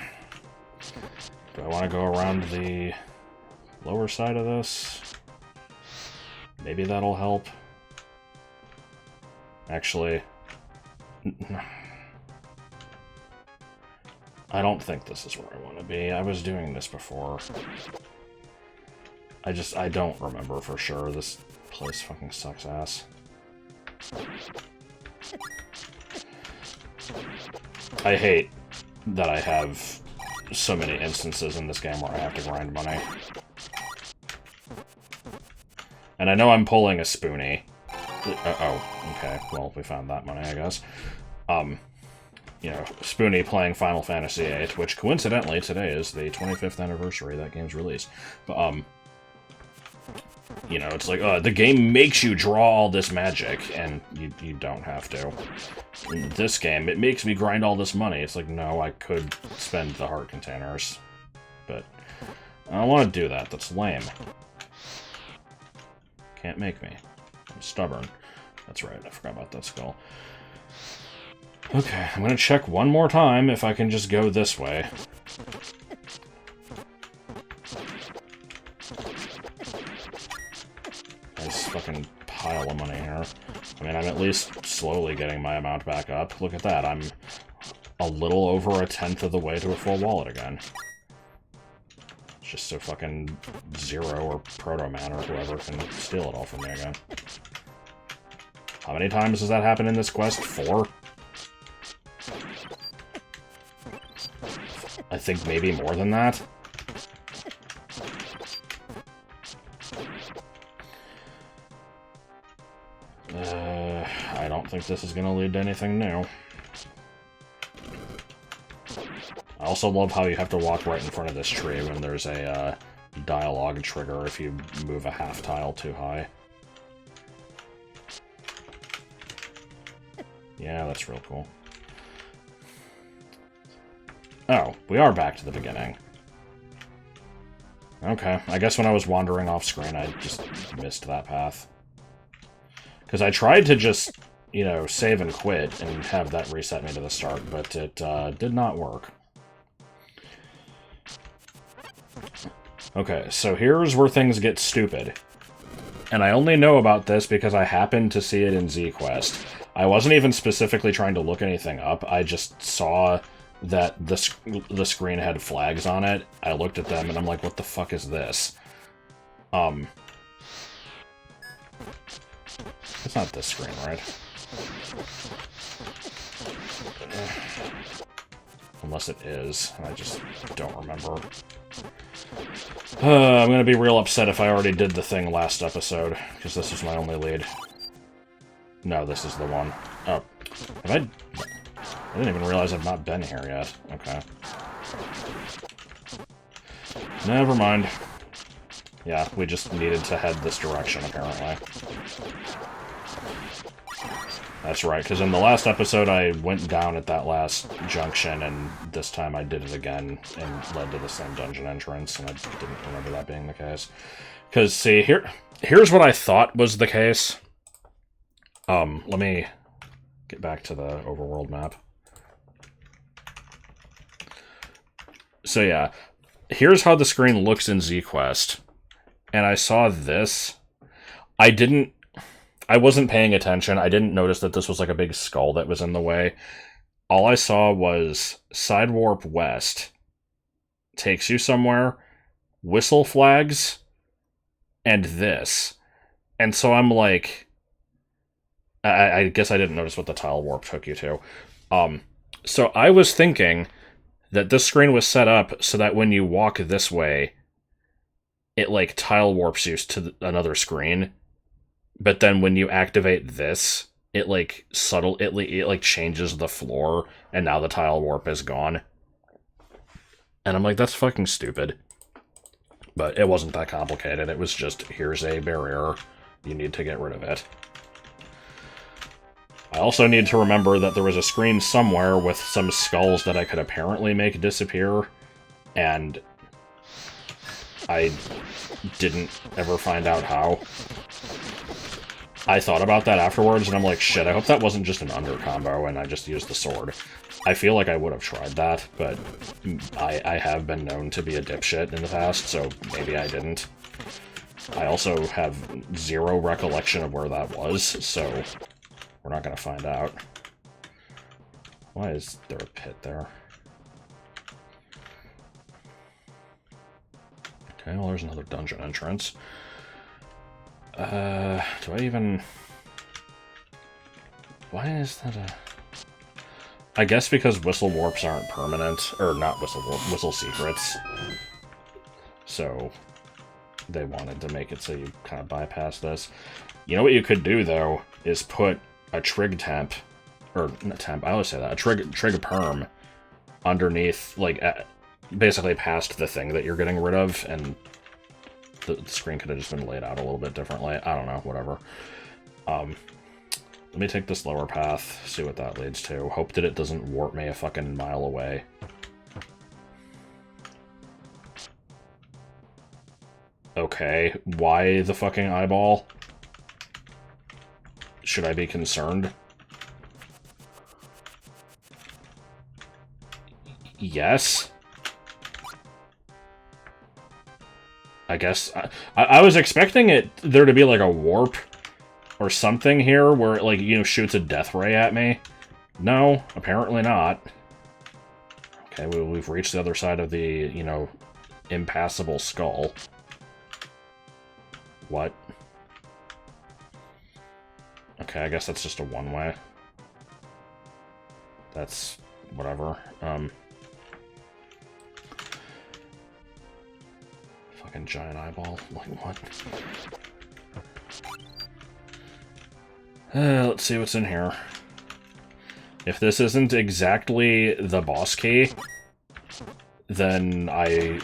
Do I want to go around the lower side of this? Maybe that'll help. Actually... I don't think this is where I want to be. I was doing this before. I don't remember for sure. This place fucking sucks ass. I hate that I have so many instances in this game where I have to grind money. And I know I'm pulling a spoonie. Oh, okay. Well, we found that money, I guess. You know, Spoonie playing Final Fantasy VIII, which coincidentally today is the 25th anniversary of that game's release. But, you know, it's like, the game makes you draw all this magic, and you don't have to. In this game, it makes me grind all this money. It's like, no, I could spend the heart containers. But I don't want to do that. That's lame. Can't make me. I'm stubborn. That's right, I forgot about that skull. Okay, I'm gonna check one more time if I can just go this way. Nice fucking pile of money here. I mean, I'm at least slowly getting my amount back up. Look at that, I'm a little over 1/10 of the way to a full wallet again. It's just so fucking Zero or Proto Man or whoever can steal it all from me again. How many times does that happen in this quest? 4? I think maybe more than that. I don't think this is going to lead to anything new. I also love how you have to walk right in front of this tree when there's a dialogue trigger if you move a half tile too high. Yeah, that's real cool. Oh, we are back to the beginning. Okay, I guess when I was wandering off screen, I just missed that path. Because I tried to just, you know, save and quit and have that reset me to the start, but it did not work. Okay, so here's where things get stupid. And I only know about this because I happened to see it in ZQuest. I wasn't even specifically trying to look anything up, I just saw that the screen had flags on it. I looked at them and I'm like, what the fuck is this? It's not this screen, right? Unless it is, and I just don't remember. I'm gonna be real upset if I already did the thing last episode, because this was my only lead. No, this is the one. Oh, have I didn't even realize I've not been here yet. Okay. Never mind. Yeah, we just needed to head this direction, apparently. That's right, because in the last episode I went down at that last junction, and this time I did it again, and led to the same dungeon entrance, and I didn't remember that being the case. Because, see, here's what I thought was the case. Let me get back to the overworld map. So yeah, here's how the screen looks in ZQuest. and I saw this. I wasn't paying attention. I didn't notice that this was like a big skull that was in the way. All I saw was Side Warp West takes you somewhere, whistle flags, and this. And so I'm like, I guess I didn't notice what the tile warp took you to. So I was thinking that this screen was set up so that when you walk this way, it like tile warps you to another screen. But then when you activate this, it like it like changes the floor, and now the tile warp is gone. And I'm like, that's fucking stupid. But it wasn't that complicated. It was just, here's a barrier. You need to get rid of it. I also need to remember that there was a screen somewhere with some skulls that I could apparently make disappear, and I didn't ever find out how. I thought about that afterwards, and I'm like, shit, I hope that wasn't just an under combo and I just used the sword. I feel like I would have tried that, but I have been known to be a dipshit in the past, so maybe I didn't. I also have zero recollection of where that was, so we're not going to find out. Why is there a pit there? Okay, well, there's another dungeon entrance. Do I even... Why is that a... I guess because whistle warps aren't permanent, or not whistle secrets. So they wanted to make it so you kind of bypass this. You know what you could do, though, is put a trig temp, or not temp, I always say that, a trig perm underneath, like, basically past the thing that you're getting rid of, and the screen could have just been laid out a little bit differently. I don't know, whatever. Let me take this lower path, see what that leads to. Hope that it doesn't warp me a fucking mile away. Okay, why the fucking eyeball? Should I be concerned? Yes? I guess... I was expecting there to be like a warp or something here where it, like, you know, shoots a death ray at me. No, apparently not. Okay, we've reached the other side of the, you know, impassable skull. What? Okay, I guess that's just a one-way. That's... whatever. Fucking giant eyeball. Like, what? Let's see what's in here. If this isn't exactly the boss key, then I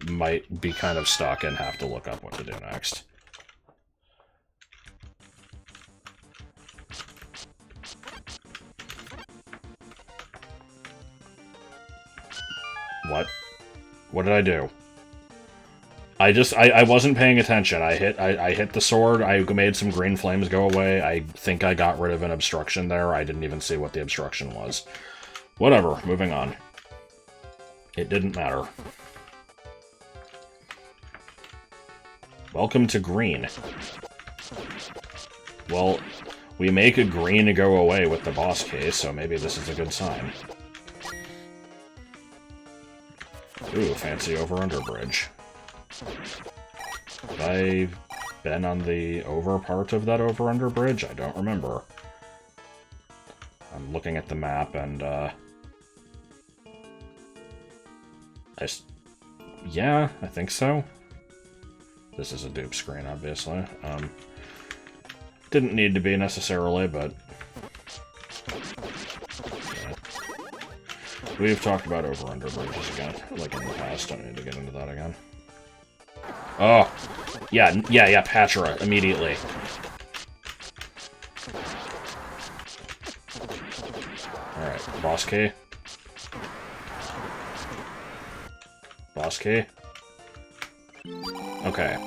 might be kind of stuck and have to look up what to do next. What? What did I do? I wasn't paying attention. I hit the sword, I made some green flames go away, I think I got rid of an obstruction there, I didn't even see what the obstruction was. Whatever, moving on. It didn't matter. Welcome to green. Well, we make a green go away with the boss case, so maybe this is a good sign. Ooh, fancy over-under bridge. Have I been on the over part of that over-under bridge? I don't remember. I'm looking at the map, and, yeah, I think so. This is a dupe screen, obviously. Didn't need to be necessarily, but... yeah. We've talked about over-under bridges again, like in the past. Don't need to get into that again. Oh! Yeah, Patra, immediately. Alright, boss key. Boss key. Okay.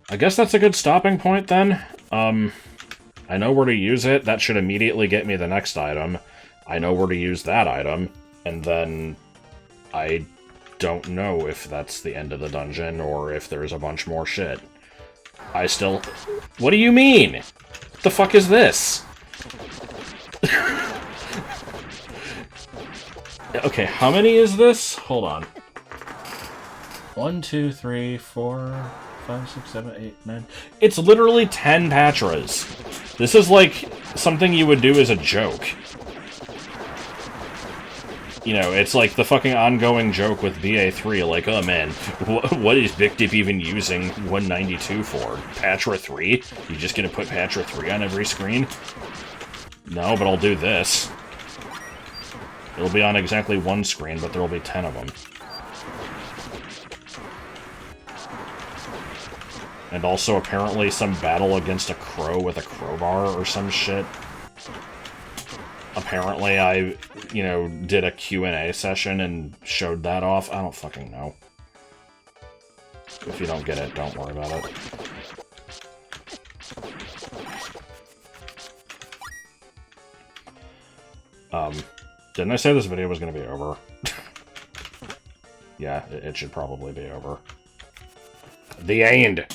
I guess that's a good stopping point, then. I know where to use it. That should immediately get me the next item. I know where to use that item. And then I don't know if that's the end of the dungeon or if there's a bunch more shit. I still... What do you mean? What the fuck is this? Okay, how many is this? Hold on. 1, 2, 3, 4, 5, 6, 7, 8, 9... It's literally 10 Patras. This is like something you would do as a joke. You know, it's like the fucking ongoing joke with BA3, like, oh man, what is BitDip even using 192 for? Patra 3? You just gonna put Patra 3 on every screen? No, but I'll do this. It'll be on exactly one screen, but there'll be 10 of them. And also, apparently, some battle against a crow with a crowbar or some shit. Apparently, I, you know, did a Q&A session and showed that off. I don't fucking know. If you don't get it, don't worry about it. Didn't I say this video was going to be over? Yeah, it should probably be over. The end!